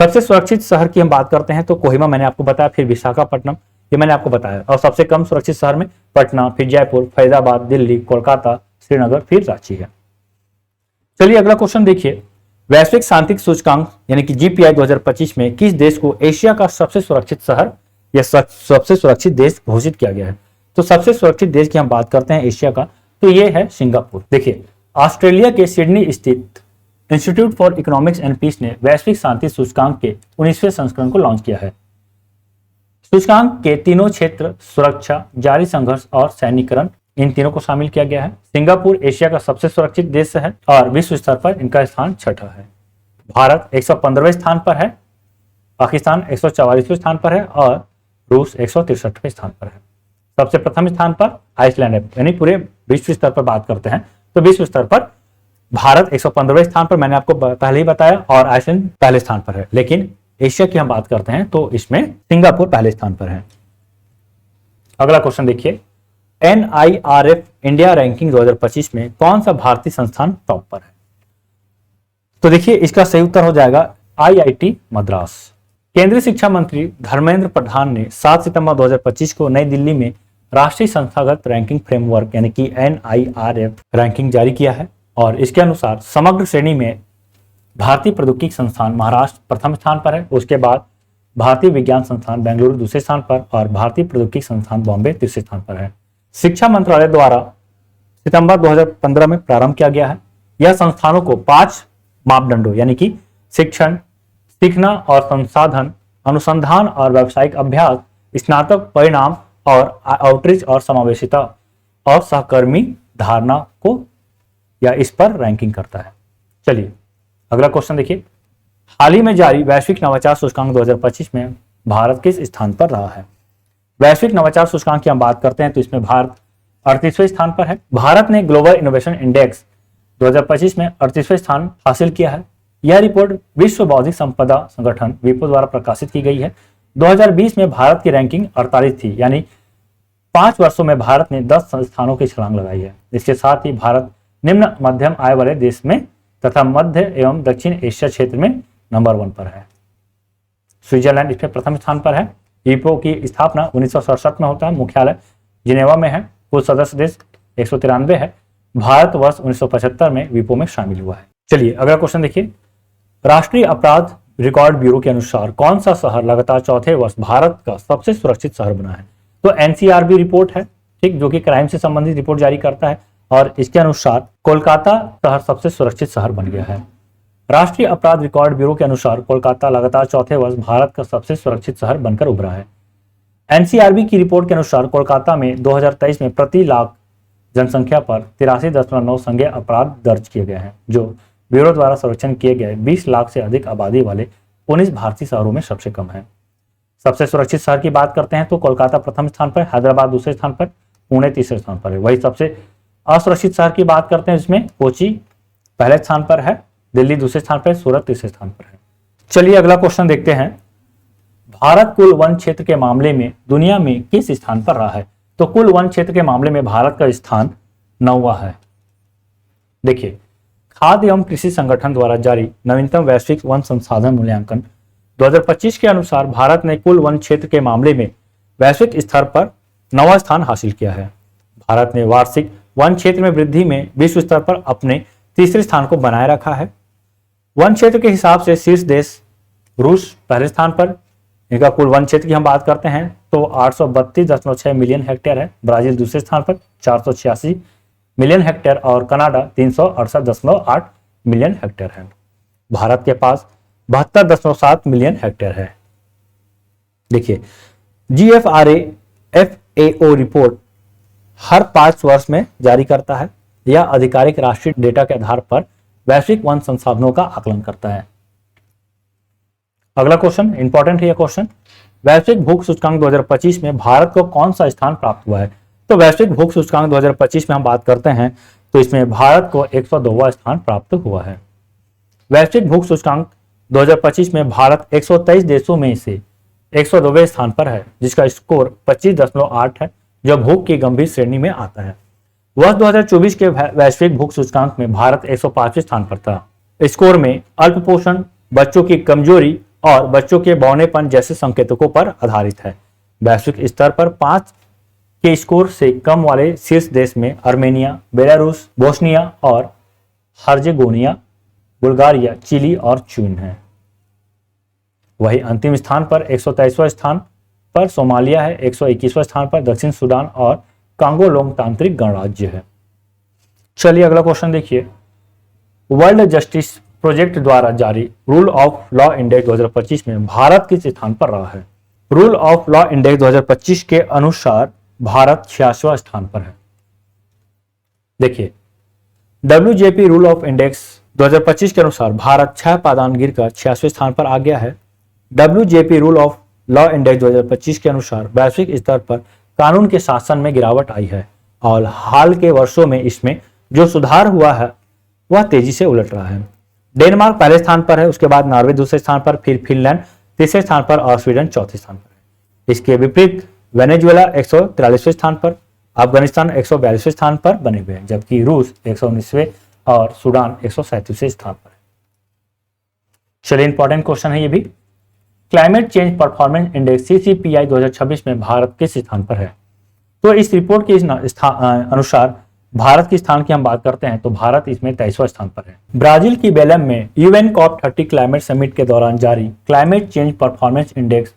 सबसे सुरक्षित शहर की हम बात करते हैं तो कोहिमा मैंने आपको बताया, फिर विशाखापट्टनम ये मैंने आपको बताया, और सबसे कम सुरक्षित शहर में पटना, फिर जयपुर, फैजाबाद, दिल्ली, कोलकाता, श्रीनगर, फिर रांची है। चलिए अगला क्वेश्चन देखिए। वैश्विक शांति सूचकांक यानी कि GPI 2025 में किस देश को एशिया का सबसे सुरक्षित शहर या सबसे सुरक्षित देश घोषित किया गया है? तो सबसे सुरक्षित देश की हम बात करते हैं एशिया का तो ये है सिंगापुर। देखिए, ऑस्ट्रेलिया के सिडनी स्थित Institute for Economics and Peace ने वैश्विक शांति सूचकांक के 19वें संस्करण को लॉन्च किया है। सूचकांक के तीनों क्षेत्र सुरक्षा, जारी संघर्ष और सैन्यीकरण, इन तीनों को शामिल किया गया है। सिंगापुर एशिया का सबसे सुरक्षित देश है और विश्व स्तर पर इनका स्थान 6ठा है। भारत 115वें स्थान पर है, पाकिस्तान 144वें स्थान पर है और रूस 163वें स्थान पर है। सबसे प्रथम स्थान पर आइसलैंड है। यानी पूरे विश्व स्तर पर बात करते हैं तो विश्व स्तर पर भारत 115वें स्थान पर, मैंने आपको पहले ही बताया, और आइसलैंड पहले स्थान पर है। लेकिन एशिया की हम बात करते हैं तो इसमें सिंगापुर पहले स्थान पर है। अगला क्वेश्चन देखिए, NIRF इंडिया रैंकिंग 2025 में कौन सा भारतीय संस्थान टॉप पर है? तो देखिए, इसका सही उत्तर हो जाएगा IIT मद्रास। केंद्रीय शिक्षा मंत्री धर्मेंद्र प्रधान ने 7 सितंबर 2025 को नई दिल्ली में राष्ट्रीय संस्थागत रैंकिंग फ्रेमवर्क यानी कि NIRF रैंकिंग जारी किया है और इसके अनुसार समग्र श्रेणी में भारतीय प्रौद्योगिकी संस्थान महाराष्ट्र प्रथम स्थान पर है। उसके बाद भारतीय विज्ञान संस्थान बेंगलुरु दूसरे स्थान पर और भारतीय प्रौद्योगिकी संस्थान बॉम्बे तीसरे स्थान पर है। शिक्षा मंत्रालय द्वारा सितंबर 2015 में प्रारंभ किया गया है। यह संस्थानों को 5 मापदंडों यानी कि शिक्षण, सीखना और संसाधन, अनुसंधान और व्यावसायिक अभ्यास, स्नातक परिणाम और आउटरीच और समावेशिता और सहकर्मी धारणा को या इस पर रैंकिंग करता है। चलिए अगला क्वेश्चन देखिए, हाल ही में जारी वैश्विक नवाचार सूचकांक 2025 में भारत किस स्थान पर रहा है? वैश्विक नवाचार सूचकांक की हम बात करते हैं तो इसमें भारत 38वें स्थान पर है। भारत ने ग्लोबल इनोवेशन इंडेक्स 2025 में 38वें स्थान हासिल किया है। यह रिपोर्ट विश्व बौद्धिक संपदा संगठन विपो द्वारा प्रकाशित की गई है। 2020 में भारत की रैंकिंग 48 थी, यानी 5 वर्षों में भारत ने 10 स्थानों की छलांग लगाई है। इसके साथ ही भारत निम्न मध्यम आय वाले देश में तथा मध्य एवं दक्षिण एशिया क्षेत्र में नंबर 1 पर है। स्विट्जरलैंड इसमें प्रथम स्थान पर है। विपो की स्थापना 1967 में होता है, मुख्यालय जिनेवा में है। कुल सदस्य देश 193 है। भारत वर्ष 1975 में विपो में शामिल हुआ है। चलिए अगला क्वेश्चन देखिए, राष्ट्रीय अपराध रिकॉर्ड ब्यूरो के अनुसार कौन सा शहर लगातार चौथे वर्ष भारत का सबसे सुरक्षित शहर बना है? तो NCRB रिपोर्ट है, ठीक, जो कि क्राइम से संबंधित रिपोर्ट जारी करता है और इसके अनुसार कोलकाता शहर सबसे सुरक्षित शहर बन गया है। राष्ट्रीय अपराध रिकॉर्ड ब्यूरो के अनुसार कोलकाता लगातार चौथे वर्ष भारत का सबसे सुरक्षित शहर बनकर उभरा है। NCRB की रिपोर्ट के अनुसार कोलकाता में 2023 में प्रति लाख जनसंख्या पर 83.9 संज्ञेय अपराध दर्ज किए गए हैं, जो ब्यूरो द्वारा सर्वेक्षण किए गए 20 लाख से अधिक आबादी वाले 19 भारतीय शहरों में सबसे कम है। सबसे सुरक्षित शहर की बात करते हैं तो कोलकाता प्रथम स्थान पर, हैदराबाद दूसरे स्थान पर, पुणे तीसरे स्थान पर है। वही सबसे असुरक्षित शहर की बात करते हैं जिसमें कोची पहले स्थान पर है, दिल्ली दूसरे स्थान पर, सूरत तीसरे स्थान पर है। चलिए अगला क्वेश्चन देखते हैं, भारत कुल वन क्षेत्र के मामले में दुनिया में किस स्थान पर रहा है? तो कुल वन क्षेत्र के मामले में भारत का स्थान 9वां है। देखिए, खाद्य एवं कृषि संगठन द्वारा जारी नवीनतम वैश्विक वन संसाधन मूल्यांकन 2025 के अनुसार भारत ने कुल वन क्षेत्र के मामले में वैश्विक स्तर पर 9वां स्थान हासिल किया है। भारत ने वार्षिक वन क्षेत्र में वृद्धि में विश्व स्तर पर अपने तीसरे स्थान को बनाए रखा है। वन क्षेत्र के हिसाब से शीर्ष देश रूस पहले स्थान पर, इनका कुल वन क्षेत्र की हम बात करते हैं तो 832.6 मिलियन हेक्टेयर है। ब्राजील दूसरे स्थान पर 486 मिलियन हेक्टेयर और कनाडा 368.8 मिलियन हेक्टेयर है। भारत के पास 72.7 मिलियन हेक्टेयर है। देखिए, GFRA FAO रिपोर्ट हर 5 वर्ष में जारी करता है। यह आधिकारिक राष्ट्रीय डेटा के आधार पर वैश्विक वन संसाधनों का आकलन करता है। अगला क्वेश्चन इंपॉर्टेंट है यह क्वेश्चन, वैश्विक भूख सूचकांक 2025 में भारत को कौन सा स्थान प्राप्त हुआ है? तो वैश्विक भूख सूचकांक 2025 में हम बात करते हैं तो इसमें भारत को 102वां स्थान प्राप्त हुआ है। वैश्विक भूख सूचकांक 2025 में भारत 123 देशों में से 102वें स्थान पर है, जिसका स्कोर 25.8 है, जो भूख की गंभीर श्रेणी में आता है। वर्ष 2024 के वैश्विक भूख सूचकांक में भारत 105वें स्थान पर था। स्कोर में अल्पपोषण, बच्चों की कमजोरी और बच्चों के बौनेपन जैसे संकेतकों पर आधारित है। वैश्विक स्तर पर 5 के स्कोर से कम वाले शीर्ष देश में आर्मेनिया, बेलारूस, बोस्निया और हर्जेगोविना, बुल्गारिया, चिली और चीन है। वही अंतिम स्थान पर 123वां स्थान पर सोमालिया है, 121वां स्थान पर दक्षिण सूडान और कांगो लोकतांत्रिक गणराज्य है। चलिए अगला क्वेश्चन देखिए, वर्ल्ड जस्टिस प्रोजेक्ट द्वारा जारी रूल ऑफ लॉ इंडेक्स 2025 में भारत किस स्थान पर रहा है? रूल ऑफ लॉ इंडेक्स 2025 के अनुसार भारत 66वां स्थान पर है। देखिए, WJP रूल ऑफ इंडेक्स 2025 के अनुसार भारत 6 पायदान गिरकर 86वें स्थान पर आ गया है। WJP rule of law index 2025 के अनुसार वैश्विक स्तर पर कानून के शासन में गिरावट आई है और हाल के वर्षों में इसमें जो सुधार हुआ है वह तेजी से उलट रहा है। डेनमार्क पहले स्थान पर है, उसके बाद नॉर्वे दूसरे स्थान पर, फिर फिनलैंड तीसरे स्थान पर और स्वीडन चौथे स्थान पर है। इसके विपरीत वेनेजुएला 143वें स्थान पर, अफगानिस्तान 142वें स्थान पर बने हुए हैं, जबकि रूस 119वें और सूडान 137वें स्थान पर है। चलिए इंपॉर्टेंट क्वेश्चन है ये भी, climate change performance index CCPI 2026 में भारत किस स्थान पर है? तो इस रिपोर्ट के अनुसार भारत के स्थान की हम बात करते हैं तो भारत इसमें 23वां स्थान पर है। ब्राजील की बेलम में UN COP30 क्लाइमेट समिट के दौरान जारी क्लाइमेट चेंज परफॉर्मेंस इंडेक्स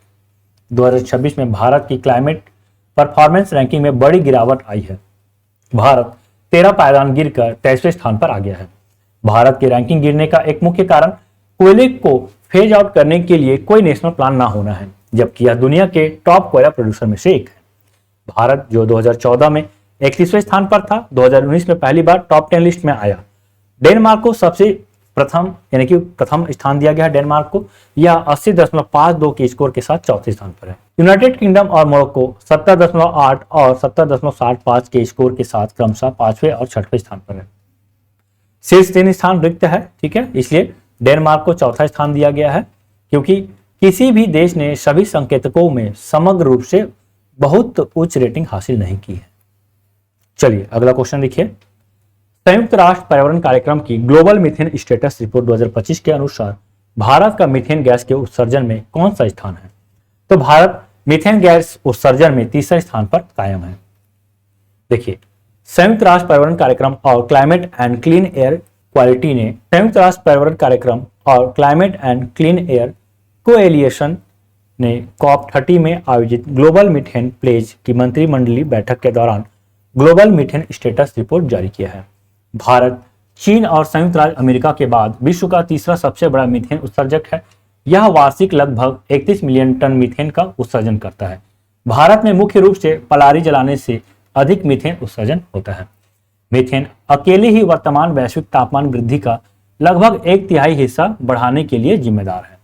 2026 में भारत की क्लाइमेट परफॉर्मेंस रैंकिंग में बड़ी गिरावट आई है। भारत 13 पायदान गिरकर 23वें स्थान पर आ गया है। भारत की रैंकिंग गिरने का एक मुख्य कारण कोयले को फेज आउट करने के लिए कोई नेशनल प्लान ना होना है, जबकि यह दुनिया के टॉप कोयला प्रोड्यूसर में से एक है। भारत जो 2014 में 31वें स्थान पर था, 2019 में पहली बार टॉप 10 लिस्ट में आया। डेनमार्क को सबसे प्रथम यानी कि प्रथम स्थान दिया गया है डेनमार्क को, यह 80.52 के स्कोर के साथ चौथे स्थान पर है। यूनाइटेड किंगडम और मोरक्को 70.8 और 70.75 के स्कोर के साथ क्रमशः 5वें और 6वें स्थान पर है। शीर्ष 3 स्थान रिक्त है, ठीक है, इसलिए डेनमार्क को चौथा स्थान दिया गया है, क्योंकि किसी भी देश ने सभी संकेतकों में समग्र रूप से बहुत उच्च रेटिंग हासिल नहीं की है। चलिए अगला क्वेश्चन देखिए, संयुक्त राष्ट्र पर्यावरण कार्यक्रम की ग्लोबल मीथेन स्टेटस रिपोर्ट 2025 के अनुसार भारत का मीथेन गैस के उत्सर्जन में कौन सा स्थान है? तो भारत मीथेन गैस उत्सर्जन में तीसरे स्थान पर कायम है। देखिए, संयुक्त राष्ट्र पर्यावरण कार्यक्रम और climate and clean air quality ने संयुक्त राष्ट्र पर्यावरण कार्यक्रम और क्लाइमेट एंड क्लीन एयर कोएलिएशन ने COP30 में आयोजित ग्लोबल मीथेन प्लेज की मंत्रिमंडलीय बैठक के दौरान ग्लोबल मीथेन स्टेटस रिपोर्ट जारी किया है। भारत चीन और संयुक्त राज्य अमेरिका के बाद विश्व का तीसरा सबसे बड़ा मीथेन उत्सर्जक है। यह वार्षिक लगभग 31 मिलियन टन मीथेन का उत्सर्जन करता है। भारत में मुख्य रूप से पलारी जलाने से अधिक मीथेन उत्सर्जन होता है। मीथेन अकेले ही वर्तमान वैश्विक तापमान वृद्धि का लगभग 1/3 हिस्सा बढ़ाने के लिए जिम्मेदार है।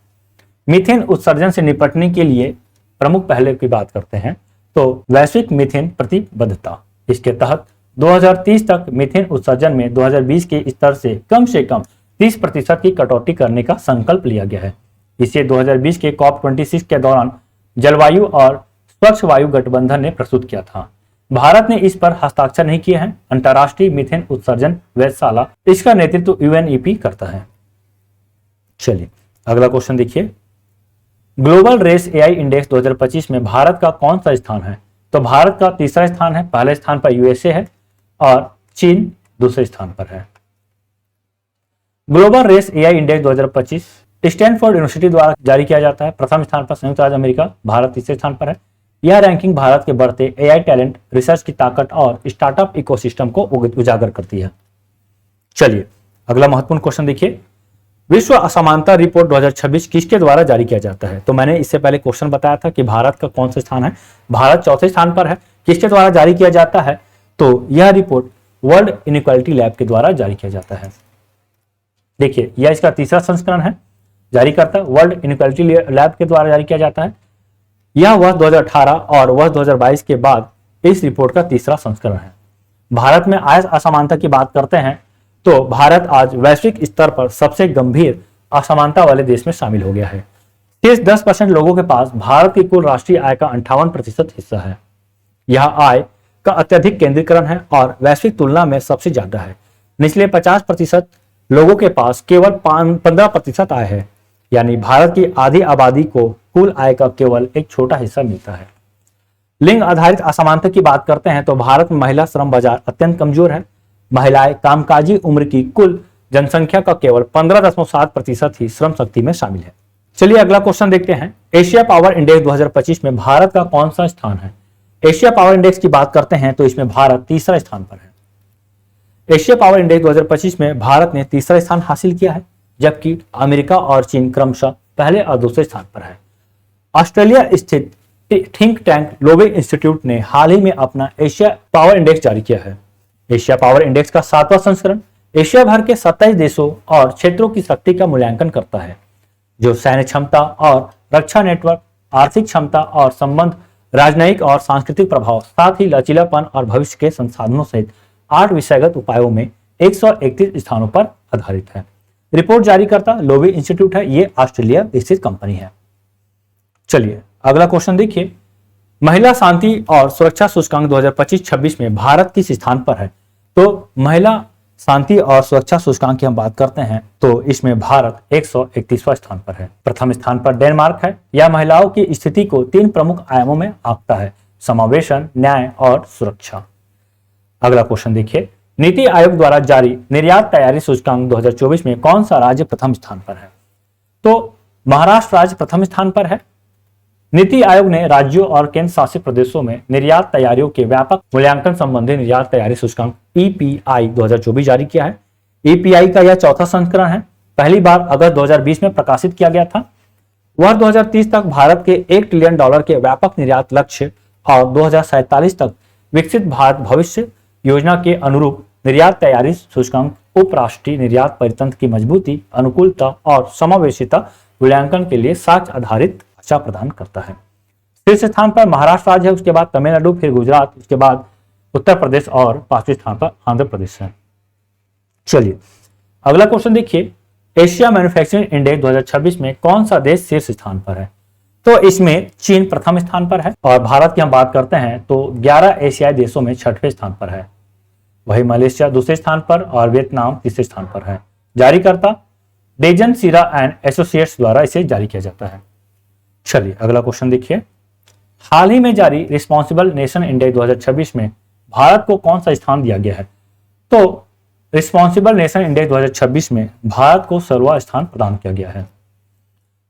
मीथेन उत्सर्जन से निपटने के लिए प्रमुख पहले की बात करते हैं तो वैश्विक मीथेन प्रतिबद्धता, इसके तहत 2030 तक मीथेन उत्सर्जन में 2020 के स्तर से कम 30% की कटौती करने का संकल्प लिया गया है। इसे 2020 के COP26 के दौरान जलवायु और स्वच्छ वायु गठबंधन ने प्रस्तुत किया था। भारत ने इस पर हस्ताक्षर नहीं किए हैं। अंतर्राष्ट्रीय मीथेन उत्सर्जन वेधशाला, इसका नेतृत्व UNEP करता है। चलिए अगला क्वेश्चन देखिए, ग्लोबल रेस AI इंडेक्स 2025 में भारत का कौन सा स्थान है? तो भारत का तीसरा स्थान है, पहले स्थान पर USA है और चीन दूसरे स्थान पर है। Global race AI index 2025 Stanford University द्वारा जारी किया जाता है। प्रथम स्थान पर संयुक्त राज्य अमेरिका, भारत तीसरे स्थान पर है। यह रैंकिंग भारत के बढ़ते AI टैलेंट, रिसर्च की ताकत और स्टार्टअप इकोसिस्टम को उजागर करती है। चलिए अगला महत्वपूर्ण क्वेश्चन देखिए, विश्व असमानता रिपोर्ट 2026 किसके द्वारा जारी किया जाता है? तो मैंने इससे पहले क्वेश्चन बताया था कि भारत का कौन सा स्थान है। भारत चौथे स्थान पर है। किसके द्वारा जारी किया जाता है? तो यह रिपोर्ट वर्ल्ड इनइक्वालिटी लैब के द्वारा जारी किया जाता है। देखिए, यह इसका तीसरा संस्करण है, जारी करता वर्ल्ड इनइक्वालिटी लैब के द्वारा जारी किया जाता है। यह वर्ष 2018 और वर्ष 2022 के बाद इस रिपोर्ट का तीसरा संस्करण है। भारत में आय असमानता की बात करते हैं तो भारत आज वैश्विक स्तर पर सबसे गंभीर असमानता वाले देश में शामिल हो गया है। शीर्ष 10% लोगों के पास भारत की कुल राष्ट्रीय आय का 58% हिस्सा है। यह आय का अत्यधिक केंद्रीकरण है और वैश्विक तुलना में सबसे ज्यादा है। निचले 50% लोगों के पास केवल 15% आय है, यानी भारत की आधी आबादी को कुल आय का केवल एक छोटा हिस्सा मिलता है। लिंग आधारित असमानता की बात करते हैं तो भारत में महिला श्रम बाजार अत्यंत कमजोर है। महिलाएं कामकाजी उम्र की कुल जनसंख्या का केवल 15.7% ही श्रम शक्ति में शामिल है। चलिए अगला क्वेश्चन देखते हैं, एशिया पावर इंडेक्स 2025 में भारत का कौन सा स्थान है? एशिया पावर इंडेक्स की बात करते हैं तो इसमें भारत तीसरा स्थान पर है। एशिया पावर इंडेक्स 2025 में भारत ने तीसरा स्थान हासिल किया है, जबकि अमेरिका और चीन क्रमशः पहले और दूसरे स्थान पर है। ऑस्ट्रेलिया स्थित थिंक टैंक लोवे इंस्टीट्यूट ने हाल ही में अपना एशिया पावर इंडेक्स जारी किया है। एशिया पावर इंडेक्स का 7वां संस्करण एशिया भर के 27 देशों और क्षेत्रों की शक्ति का मूल्यांकन करता है, जो सैन्य क्षमता और रक्षा नेटवर्क, आर्थिक क्षमता और संबंध, राजनयिक और सांस्कृतिक प्रभाव, साथ ही लचीलापन और भविष्य के संसाधनों सहित 8 विषयगत उपायों में 131 स्थानों पर आधारित है। रिपोर्ट जारी करता लोवी इंस्टीट्यूट है, ये ऑस्ट्रेलिया स्थित कंपनी है। चलिए अगला क्वेश्चन देखिए, महिला शांति और सुरक्षा सूचकांक 2025-26 में भारत किस स्थान पर है? तो महिला शांति और सुरक्षा सूचकांक की हम बात करते हैं तो इसमें भारत 131वां स्थान पर है। प्रथम स्थान पर डेनमार्क है। यह महिलाओं की स्थिति को 3 प्रमुख आयामों में आंकता है, समावेशन, न्याय और सुरक्षा। अगला क्वेश्चन देखिए, नीति आयोग द्वारा जारी निर्यात तैयारी सूचकांक 2024 में कौन सा राज्य प्रथम स्थान पर है? तो महाराष्ट्र राज्य प्रथम स्थान पर है। नीति आयोग ने राज्यों और केंद्र शासित प्रदेशों में निर्यात तैयारियों के व्यापक मूल्यांकन संबंधी निर्यात तैयारी सूचकांक EPI 2024 जारी किया है। EPI का यह 4था संस्करण है। पहली बार अगस्त 2020 में प्रकाशित किया गया था। वर्ष 2030 तक भारत के $1 ट्रिलियन के व्यापक निर्यात लक्ष्य और 2047 तक विकसित भारत भविष्य योजना के अनुरूप निर्यात तैयारी सूचकांक उपराष्ट्रीय निर्यात परितंत्र की मजबूती, अनुकूलता और समावेशिता मूल्यांकन के लिए साक्ष्य आधारित ढांचा प्रदान करता है। शीर्ष स्थान पर महाराष्ट्र राज्य है, उसके बाद तमिलनाडु, फिर गुजरात, उसके बाद उत्तर प्रदेश और 5वें स्थान पर आंध्र प्रदेश है। चलिए अगला क्वेश्चन देखिए, एशिया मैन्युफैक्चरिंग इंडेक्स 2026 में कौन सा देश शीर्ष स्थान पर है? तो इसमें चीन प्रथम स्थान पर है और भारत की हम बात करते हैं तो 11 एशियाई देशों में 6वें स्थान पर है। वही मलेशिया दूसरे स्थान पर और वियतनाम तीसरे स्थान पर है। जारीकर्ता डेजन सीरा एंड एसोसिएट्स द्वारा इसे जारी किया जाता है। चलिए अगला क्वेश्चन देखिए, हाल ही में जारी रिस्पॉन्सिबल नेशन इंडेक्स 2026 में भारत को कौन सा स्थान दिया गया है? तो रिस्पॉन्सिबल नेशन इंडेक्स 2026 में भारत को 16वां स्थान प्रदान किया गया है।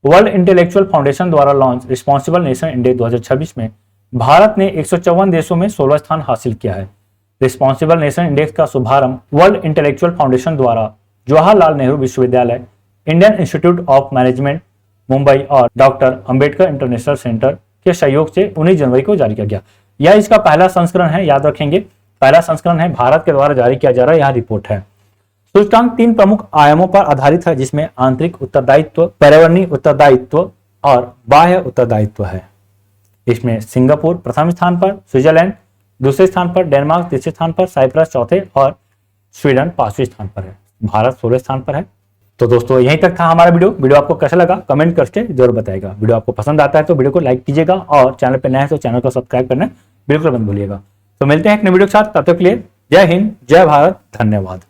वर्ल्ड इंटेलेक्चुअल फाउंडेशन द्वारा लॉन्च रिस्पॉन्सिबल नेशन इंडेक्स 2026 में भारत ने 154 देशों में 16वां स्थान हासिल किया है। रिस्पॉन्सिबल नेशन इंडेक्स का शुभारंभ वर्ल्ड इंटेलेक्चुअल फाउंडेशन द्वारा जवाहरलाल नेहरू विश्वविद्यालय, Indian institute of management Mumbai और डॉक्टर अंबेडकर इंटरनेशनल सेंटर के सहयोग से 19 जनवरी को जारी किया गया। यह इसका पहला संस्करण है, याद रखेंगे पहला संस्करण है, भारत के द्वारा जारी किया जा रहा है, यह रिपोर्ट है। सूचकांक 3 प्रमुख आयामों पर आधारित है, जिसमें आंतरिक उत्तरदायित्व, पर्यावरणीय उत्तरदायित्व और बाह्य उत्तरदायित्व है। इसमें सिंगापुर प्रथम स्थान पर, स्विट्जरलैंड दूसरे स्थान पर, डेनमार्क तीसरे स्थान पर, साइप्रस चौथे और स्वीडन 5वें स्थान पर है। भारत 16वें स्थान पर है। तो दोस्तों यहीं तक था हमारा वीडियो आपको कैसा लगा कमेंट करके जरूर बताइएगा। वीडियो आपको पसंद आता है तो वीडियो को लाइक कीजिएगा और चैनल पे नए हैं तो चैनल को सब्सक्राइब करना बिल्कुल मत भूलिएगा। तो मिलते हैं एक नए वीडियो के साथ, तब तक के लिए जय हिंद, जय भारत, धन्यवाद।